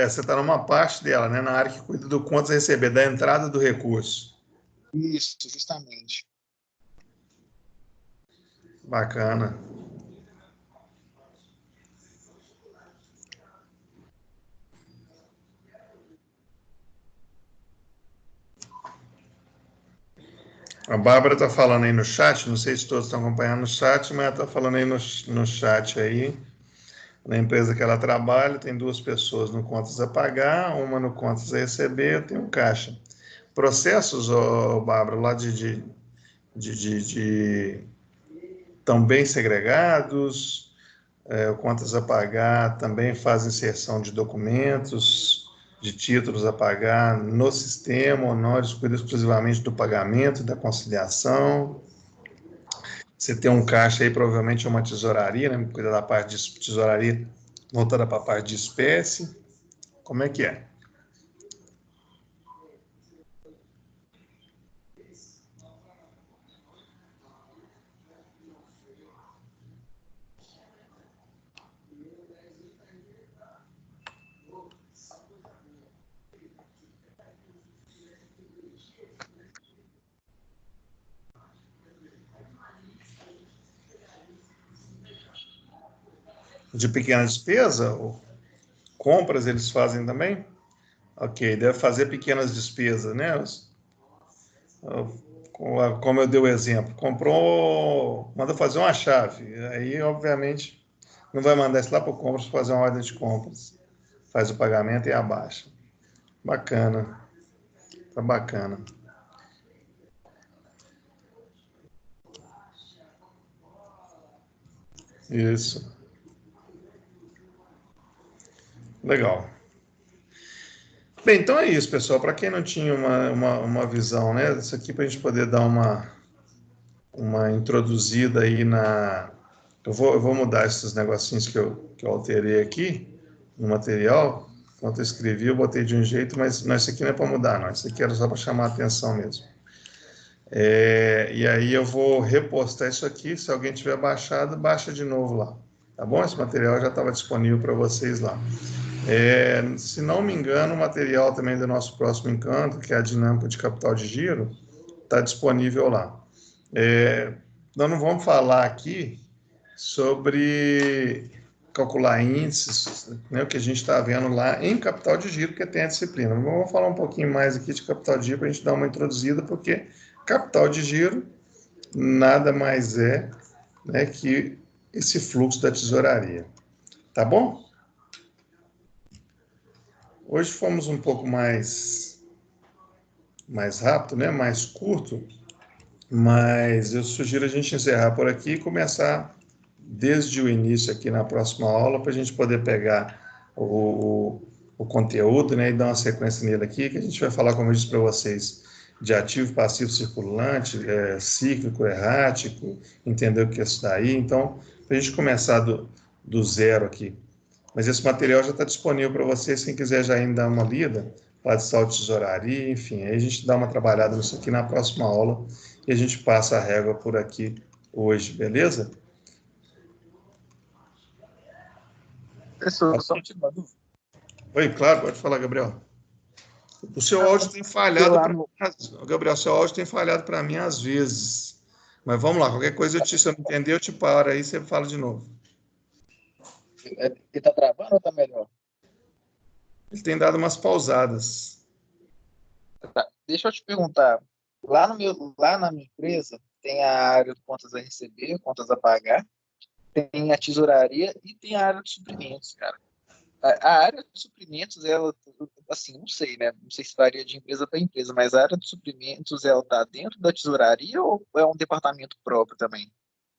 está numa parte dela, né? Na área que cuida do contas a receber, da entrada do recurso. Isso, justamente. Bacana. A Bárbara está falando aí no chat, não sei se todos estão acompanhando no chat, mas ela está falando aí no chat aí. Na empresa que ela trabalha, tem 2 pessoas no contas a pagar, uma no contas a receber, eu tenho um caixa. Processos, Bárbara, lá de estão bem segregados, contas a pagar também faz inserção de documentos, de títulos a pagar no sistema, ou nós cuidamos exclusivamente do pagamento, da conciliação. Você tem um caixa aí, provavelmente é uma tesouraria, né? Cuida da parte de tesouraria voltada para a parte de espécie. Como é que é? De pequena despesa, ou compras eles fazem também? Ok, deve fazer pequenas despesas, né? Como eu dei o exemplo, comprou, manda fazer uma chave, aí obviamente não vai mandar isso lá para o compras para fazer uma ordem de compras, faz o pagamento e abaixa. Bacana, tá bacana. Isso, legal. Bem, então é isso, pessoal. Para quem não tinha uma visão, né? Isso aqui para a gente poder dar uma introduzida aí na... Eu vou mudar esses negocinhos que eu alterei aqui no material. Quando eu escrevi, eu botei de um jeito, mas não, isso aqui não é para mudar, não. Isso aqui era só para chamar a atenção mesmo. E aí eu vou repostar isso aqui. Se alguém tiver baixado, baixa de novo lá. Tá bom? Esse material já estava disponível para vocês lá. Se não me engano, o material também do nosso próximo encanto, que é a dinâmica de capital de giro, está disponível lá. Nós não vamos falar aqui sobre calcular índices, né, o que a gente está vendo lá em capital de giro, porque tem a disciplina. Vamos falar um pouquinho mais aqui de capital de giro para a gente dar uma introduzida, porque capital de giro nada mais é, né, que esse fluxo da tesouraria. Tá bom? Hoje fomos um pouco mais rápido, né, mais curto, mas eu sugiro a gente encerrar por aqui e começar desde o início aqui na próxima aula, para a gente poder pegar o conteúdo, né, e dar uma sequência nele aqui, que a gente vai falar, como eu disse para vocês, de ativo, passivo, circulante, cíclico, errático, entender o que é isso daí. Então, para a gente começar do zero aqui. Mas esse material já está disponível para vocês, quem quiser já ainda dar uma lida, lá de saldo de tesouraria, enfim, aí a gente dá uma trabalhada nisso aqui na próxima aula e a gente passa a régua por aqui hoje, beleza? Professor, só uma dúvida. Oi, claro, pode falar, Gabriel. O seu áudio tem falhado para mim. Gabriel, seu áudio tem falhado para mim às vezes. Mas vamos lá, qualquer coisa, se eu não entender, eu te paro aí, você fala de novo. Ele está travando ou está melhor? Ele tem dado umas pausadas. Tá. Deixa eu te perguntar. Lá na minha empresa, tem a área de contas a receber, contas a pagar, tem a tesouraria e tem a área de suprimentos, cara. A área de suprimentos, ela, assim, não sei, né? Não sei se varia de empresa para empresa, mas a área de suprimentos, ela está dentro da tesouraria ou é um departamento próprio também?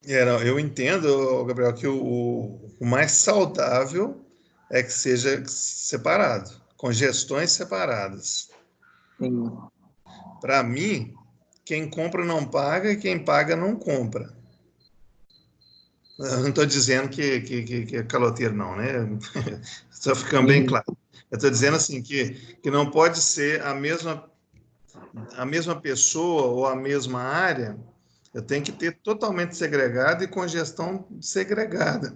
Não, eu entendo, Gabriel, que o mais saudável é que seja separado, com gestões separadas. Sim. Para mim, quem compra não paga e quem paga não compra. Eu não estou dizendo que é caloteiro, não, né? Só ficando bem claro. Eu estou dizendo assim que não pode ser a mesma pessoa ou a mesma área. Eu tenho que ter totalmente segregado e com gestão segregada.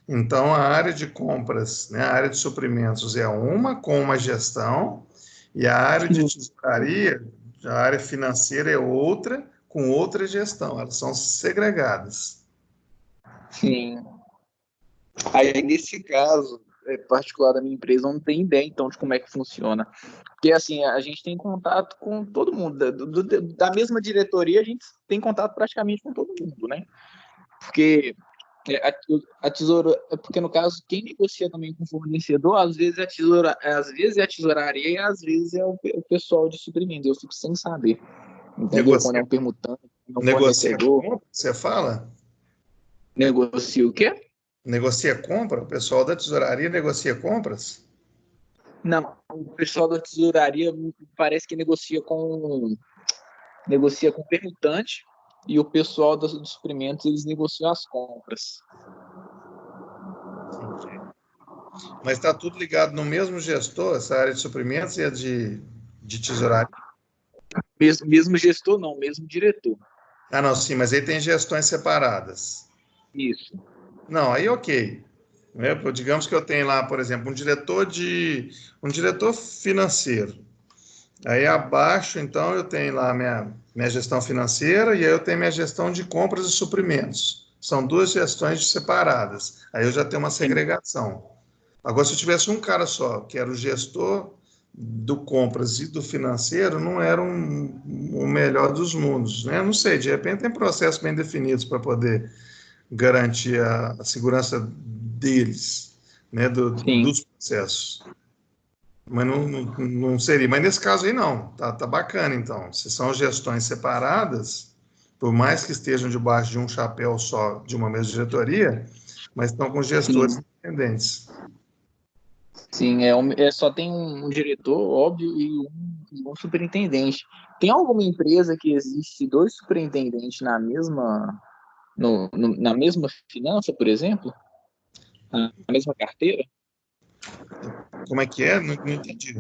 Então, a área de compras, né, a área de suprimentos é uma com uma gestão e a área de tesouraria, a área financeira é outra com outra gestão. Elas são segregadas. Sim. Aí, nesse caso particular da minha empresa, eu não tenho ideia, então, de como é que funciona. Porque, assim, a gente tem contato com todo mundo. Da mesma diretoria, a gente tem contato praticamente com todo mundo, né? Porque a tesoura... Porque, no caso, quem negocia também com o fornecedor, às vezes é a tesouraria e às vezes é o pessoal de suprimentos. Eu fico sem saber. Entendeu? Quando é um permutante, é um fornecedor. Você fala? Negocia o quê? Negocia compra? O pessoal da tesouraria negocia compras? Não, o pessoal da tesouraria parece que negocia com permutante e o pessoal dos suprimentos, eles negociam as compras. Entendi. Mas está tudo ligado no mesmo gestor, essa área de suprimentos e a de tesouraria? Mesmo gestor não, mesmo diretor. Ah, não, sim, mas aí tem gestões separadas. Isso. Não, aí ok. Digamos que eu tenho lá, por exemplo, um diretor financeiro. Aí abaixo, então, eu tenho lá minha gestão financeira e aí eu tenho minha gestão de compras e suprimentos. São duas gestões separadas. Aí eu já tenho uma segregação. Agora, se eu tivesse um cara só, que era o gestor do compras e do financeiro, não era o melhor dos mundos, né? Não sei, de repente tem processos bem definidos para poder garantir a segurança deles, né, dos processos. Mas não seria. Mas nesse caso aí não, tá bacana então. Se são gestões separadas, por mais que estejam debaixo de um chapéu só de uma mesma diretoria, mas estão com gestores independentes. Sim, só tem um diretor, óbvio, e um superintendente. Tem alguma empresa que existe dois superintendentes na mesma finança, por exemplo? Na mesma carteira? Como é que é? Não entendi.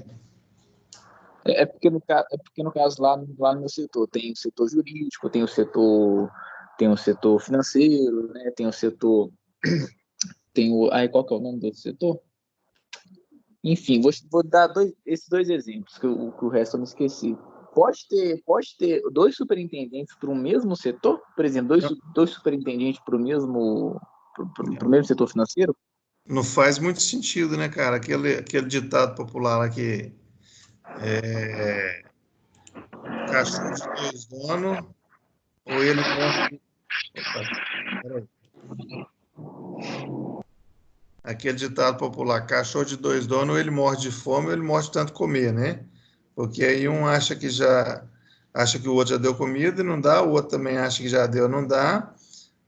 É porque no caso lá no meu setor tem o setor jurídico, tem o setor financeiro, né? Tem o setor, qual que é o nome do outro setor? Enfim, vou dar esses dois exemplos, que o resto eu me esqueci. Pode ter dois superintendentes para o mesmo setor? Por exemplo, dois superintendentes para o mesmo setor financeiro? Não faz muito sentido, né, cara? Aquele ditado popular lá que cachorro de dois donos, ou ele morde. Opa, peraí. Aquele ditado popular, cachorro de dois donos, ou ele morre de fome, ou ele morre de tanto comer, né? Porque aí um acha que o outro já deu comida e não dá, o outro também acha que já deu, não dá,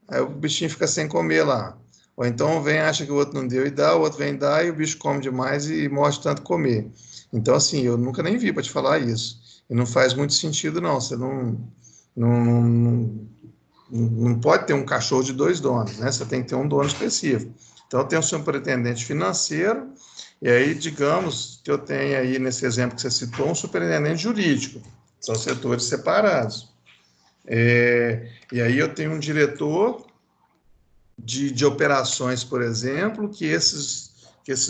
aí o bichinho fica sem comer lá. Ou então vem, acha que o outro não deu e dá, o outro vem dar e o bicho come demais e morre de tanto comer. Então, assim, eu nunca nem vi para te falar isso. E não faz muito sentido, não. Você não, não pode ter um cachorro de dois donos, né? Você tem que ter um dono específico. Então, tem um superintendente financeiro, e aí, digamos que eu tenho aí, nesse exemplo que você citou, um superintendente jurídico. São setores separados. E aí eu tenho um diretor de operações, por exemplo, que esses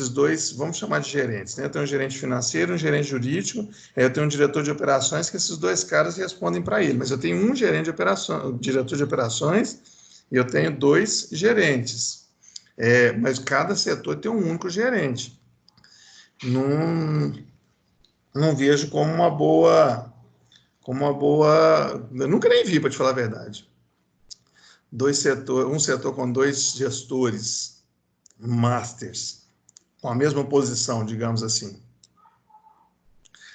dois, vamos chamar de gerentes, né? Eu tenho um gerente financeiro, um gerente jurídico, aí eu tenho um diretor de operações que esses dois caras respondem para ele, mas eu tenho um gerente de operações, diretor de operações, e eu tenho dois gerentes. Mas cada setor tem um único gerente. Não vejo como uma boa. Eu nunca nem vi, para te falar a verdade. Um setor com dois gestores, masters, com a mesma posição, digamos assim.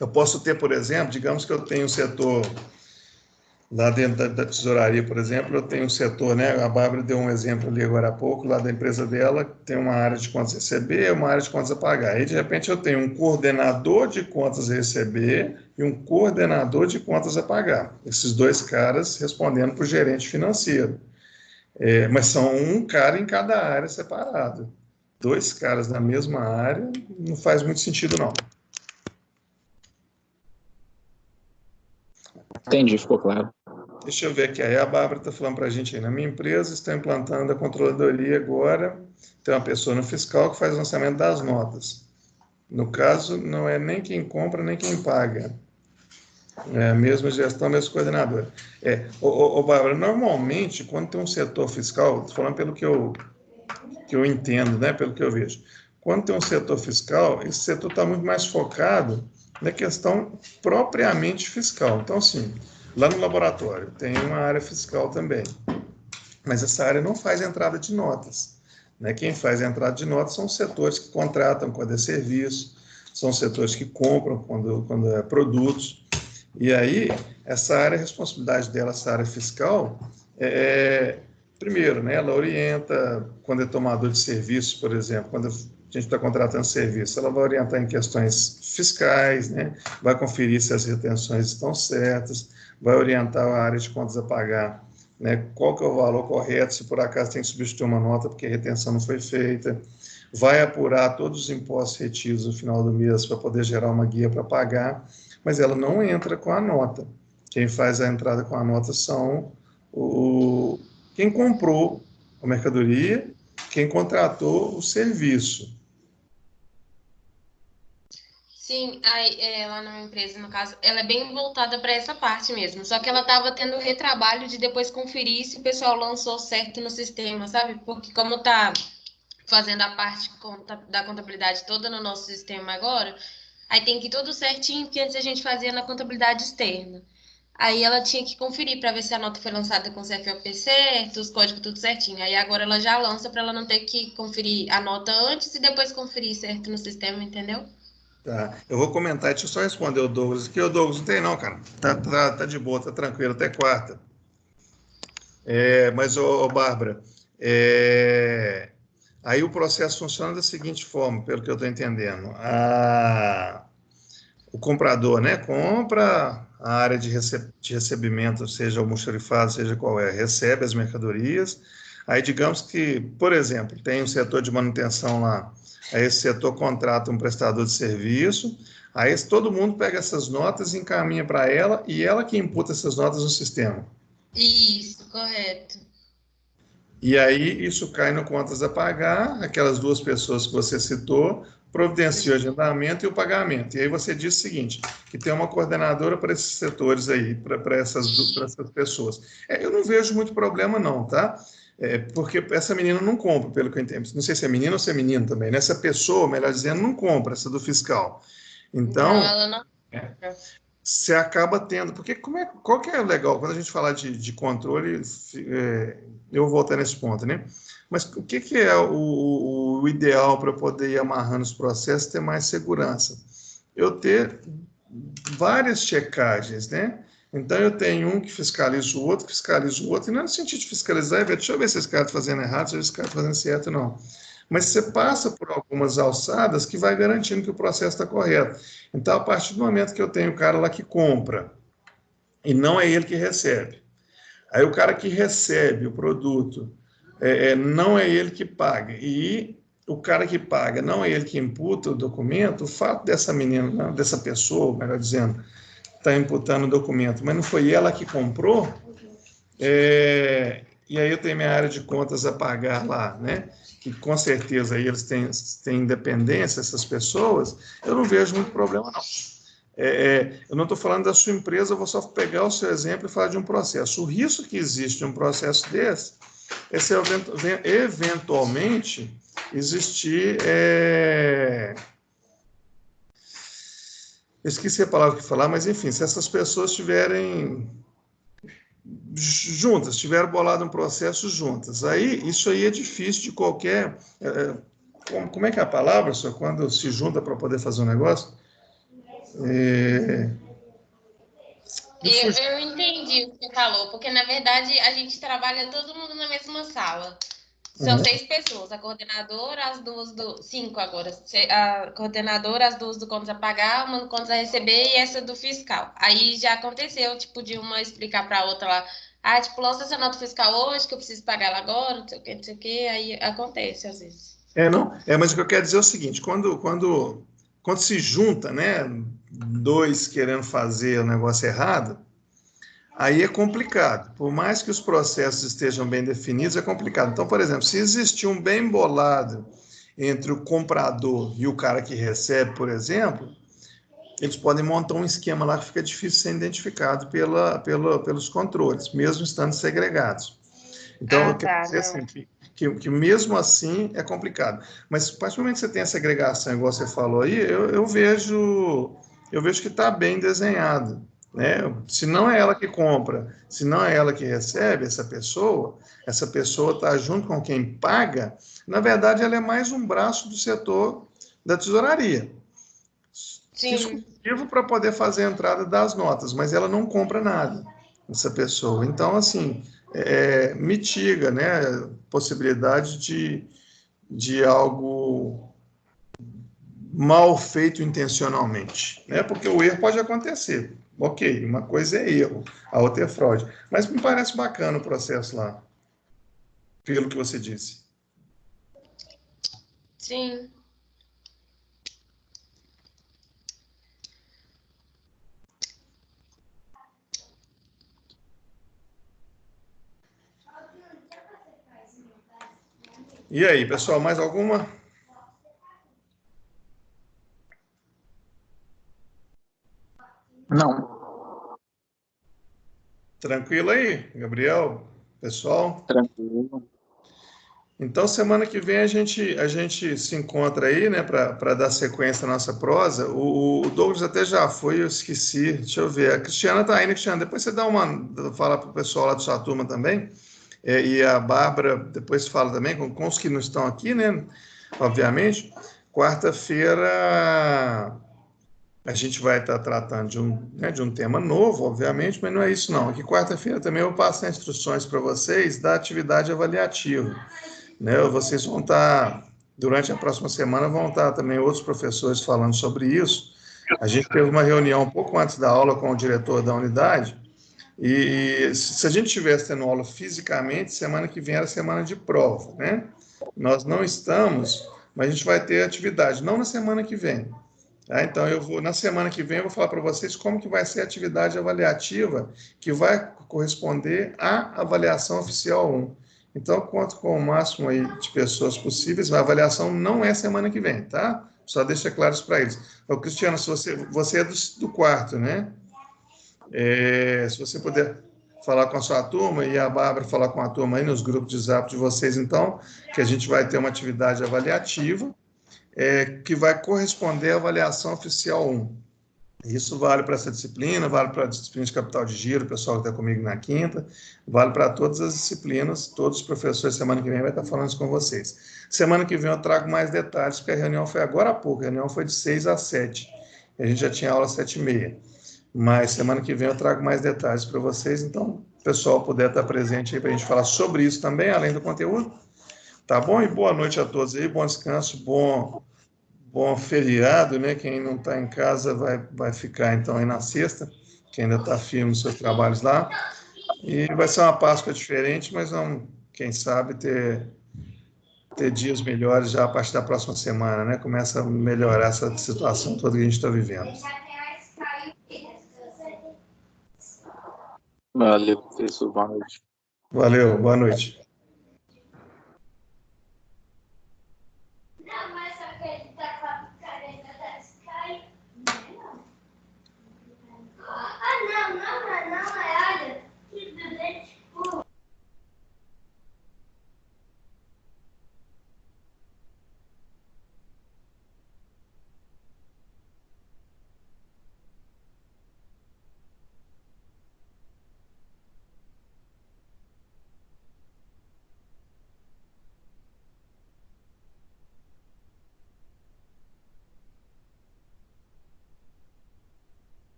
Eu posso ter, por exemplo, digamos que eu tenho um setor lá dentro da tesouraria, por exemplo, eu tenho um setor, né? A Bárbara deu um exemplo ali agora há pouco, lá da empresa dela, tem uma área de contas a receber, uma área de contas a pagar. Aí, de repente, eu tenho um coordenador de contas a receber e um coordenador de contas a pagar. Esses dois caras respondendo para o gerente financeiro. Mas são um cara em cada área separado. Dois caras na mesma área não faz muito sentido, não. Entendi, ficou claro. Deixa eu ver aqui. Aí a Bárbara está falando para a gente aí. Na minha empresa, está implantando a controladoria agora. Tem uma pessoa no fiscal que faz o lançamento das notas. No caso, não é nem quem compra, nem quem paga. É a mesma gestão, mesmo coordenador. Bárbara, normalmente, quando tem um setor fiscal, estou falando pelo que eu entendo, né, pelo que eu vejo. Quando tem um setor fiscal, esse setor está muito mais focado na questão propriamente fiscal. Então, assim, lá no laboratório tem uma área fiscal também, mas essa área não faz entrada de notas. Né? Quem faz a entrada de notas são os setores que contratam quando é serviço, são os setores que compram quando é produtos. E aí, essa área, a responsabilidade dela, essa área fiscal, primeiro, né, ela orienta quando é tomador de serviços, por exemplo, quando a gente está contratando serviço, ela vai orientar em questões fiscais, né, vai conferir se as retenções estão certas, vai orientar a área de contas a pagar, né, qual que é o valor correto, se por acaso tem que substituir uma nota porque a retenção não foi feita, vai apurar todos os impostos retidos no final do mês para poder gerar uma guia para pagar, mas ela não entra com a nota. Quem faz a entrada com a nota são quem comprou a mercadoria, quem contratou o serviço. Sim, aí, lá na minha empresa, no caso, ela é bem voltada para essa parte mesmo. Só que ela estava tendo retrabalho de depois conferir se o pessoal lançou certo no sistema, sabe? Porque como tá fazendo a parte da contabilidade toda no nosso sistema agora, aí tem que ir tudo certinho, porque antes a gente fazia na contabilidade externa. Aí ela tinha que conferir para ver se a nota foi lançada com o CFOP certo, os códigos tudo certinho. Aí agora ela já lança para ela não ter que conferir a nota antes e depois conferir certo no sistema, entendeu? Tá. Eu vou comentar, deixa eu só responder o Douglas aqui. O Douglas não tem não, cara. Tá de boa, tá tranquilo, até quarta. Mas, Bárbara, Aí o processo funciona da seguinte forma, pelo que eu estou entendendo. O comprador, né, compra a área de recebimento, seja almoxarifado, seja qual é, recebe as mercadorias. Aí, digamos que, por exemplo, tem um setor de manutenção lá, aí esse setor contrata um prestador de serviço, aí todo mundo pega essas notas e encaminha para ela, e ela que imputa essas notas no sistema. Isso, correto. E aí isso cai no contas a pagar, aquelas duas pessoas que você citou, providencia o agendamento e o pagamento. E aí você diz o seguinte, que tem uma coordenadora para esses setores aí, para essas pessoas. Eu não vejo muito problema não, tá? Porque essa menina não compra, pelo que eu entendo. Não sei se é menina ou se é menino também, né? Essa pessoa, melhor dizendo, não compra, essa do fiscal. Então, Não, ela não compra. você acaba tendo... Porque qual que é o legal? Quando a gente falar de controle, eu vou voltar nesse ponto, né? Mas o que é o ideal para poder ir amarrando os processos e ter mais segurança? Eu ter várias checagens, né? Então, eu tenho um que fiscaliza o outro, e não é no sentido de fiscalizar, deixa eu ver se esse cara está fazendo errado, se esse cara está fazendo certo, não. Mas você passa por algumas alçadas que vai garantindo que o processo está correto. Então, a partir do momento que eu tenho o cara lá que compra, e não é ele que recebe, aí o cara que recebe o produto, não é ele que paga, e o cara que paga não é ele que imputa o documento, o fato dessa menina, dessa pessoa, melhor dizendo, está imputando o documento, mas não foi ela que comprou, e aí eu tenho minha área de contas a pagar lá, né? Que com certeza aí eles têm independência, essas pessoas, eu não vejo muito problema, não. Eu não estou falando da sua empresa, eu vou só pegar o seu exemplo e falar de um processo. O risco que existe de um processo desse é se eventualmente existir... esqueci a palavra que falar, mas enfim, se essas pessoas estiverem juntas, tiveram bolado um processo juntas, aí isso aí é difícil de qualquer... como é que é a palavra, só quando se junta para poder fazer um negócio? Eu entendi o que você falou, porque na verdade a gente trabalha todo mundo na mesma sala. São 6 pessoas, a coordenadora, as duas do... 5 agora. A coordenadora, as duas do contas a pagar, uma do contas a receber e essa do fiscal. Aí já aconteceu, tipo, de uma explicar para a outra lá, tipo, lança essa nota fiscal hoje, que eu preciso pagar ela agora, não sei o que, aí acontece às vezes. Mas o que eu quero dizer é o seguinte, quando se junta, né, dois querendo fazer o negócio errado, aí é complicado. Por mais que os processos estejam bem definidos, é complicado. Então, por exemplo, se existir um bem bolado entre o comprador e o cara que recebe, por exemplo, eles podem montar um esquema lá que fica difícil de ser identificado pelos controles, mesmo estando segregados. Então, eu quero dizer assim, que mesmo assim é complicado. Mas, a partir do momento que você tem essa segregação, igual você falou aí, eu vejo que está bem desenhado. Né? Se não é ela que compra, se não é ela que recebe, essa pessoa está junto com quem paga, na verdade, ela é mais um braço do setor da tesouraria. Sim. Exclusivo para poder fazer a entrada das notas, mas ela não compra nada, essa pessoa. Então, assim, mitiga, né, a possibilidade de algo mal feito intencionalmente, né? Porque o erro pode acontecer. Ok, uma coisa é erro, a outra é fraude. Mas me parece bacana o processo lá, pelo que você disse. Sim. E aí, pessoal, mais alguma? Não. Tranquilo aí, Gabriel, pessoal? Tranquilo. Então, semana que vem a gente se encontra aí, né, para dar sequência à nossa prosa. O Douglas até já foi, eu esqueci. Deixa eu ver. A Cristiana está aí, né, Cristiana? Depois você fala para o pessoal lá da sua turma também. E a Bárbara depois fala também, com os que não estão aqui, né? Obviamente. Quarta-feira a gente vai estar tratando de um tema novo, obviamente, mas não é isso não. Aqui quarta-feira também eu passo as instruções para vocês da atividade avaliativa. né? Vocês vão estar, durante a próxima semana, vão estar também outros professores falando sobre isso. A gente teve uma reunião um pouco antes da aula com o diretor da unidade, e se a gente estivesse tendo aula fisicamente, semana que vem era semana de prova, né? Nós não estamos, mas a gente vai ter atividade, não na semana que vem. Tá? Então, na semana que vem, eu vou falar para vocês como que vai ser a atividade avaliativa que vai corresponder à avaliação oficial 1. Então, eu conto com o máximo aí de pessoas possíveis, a avaliação não é semana que vem, tá? Só deixa claro isso para eles. Ô, Cristiano, se você é do quarto, né? Se você puder falar com a sua turma e a Bárbara falar com a turma aí nos grupos de zap de vocês, então, que a gente vai ter uma atividade avaliativa que vai corresponder à avaliação oficial 1. Isso vale para essa disciplina, vale para a disciplina de capital de giro, o pessoal que está comigo na quinta, vale para todas as disciplinas, todos os professores, semana que vem vai estar falando isso com vocês. Semana que vem eu trago mais detalhes, porque a reunião foi agora há pouco, a reunião foi de 6 às 7, a gente já tinha aula às 7h30. Mas semana que vem eu trago mais detalhes para vocês, então, o pessoal puder estar presente aí para a gente falar sobre isso também, além do conteúdo. Tá bom? E boa noite a todos aí, bom descanso, bom feriado, né? Quem não está em casa vai ficar, então, aí na sexta, quem ainda está firme nos seus trabalhos lá. E vai ser uma Páscoa diferente, mas vamos, quem sabe, ter dias melhores já a partir da próxima semana, né? Começa a melhorar essa situação toda que a gente está vivendo. Valeu, professor. Boa noite. Valeu, boa noite.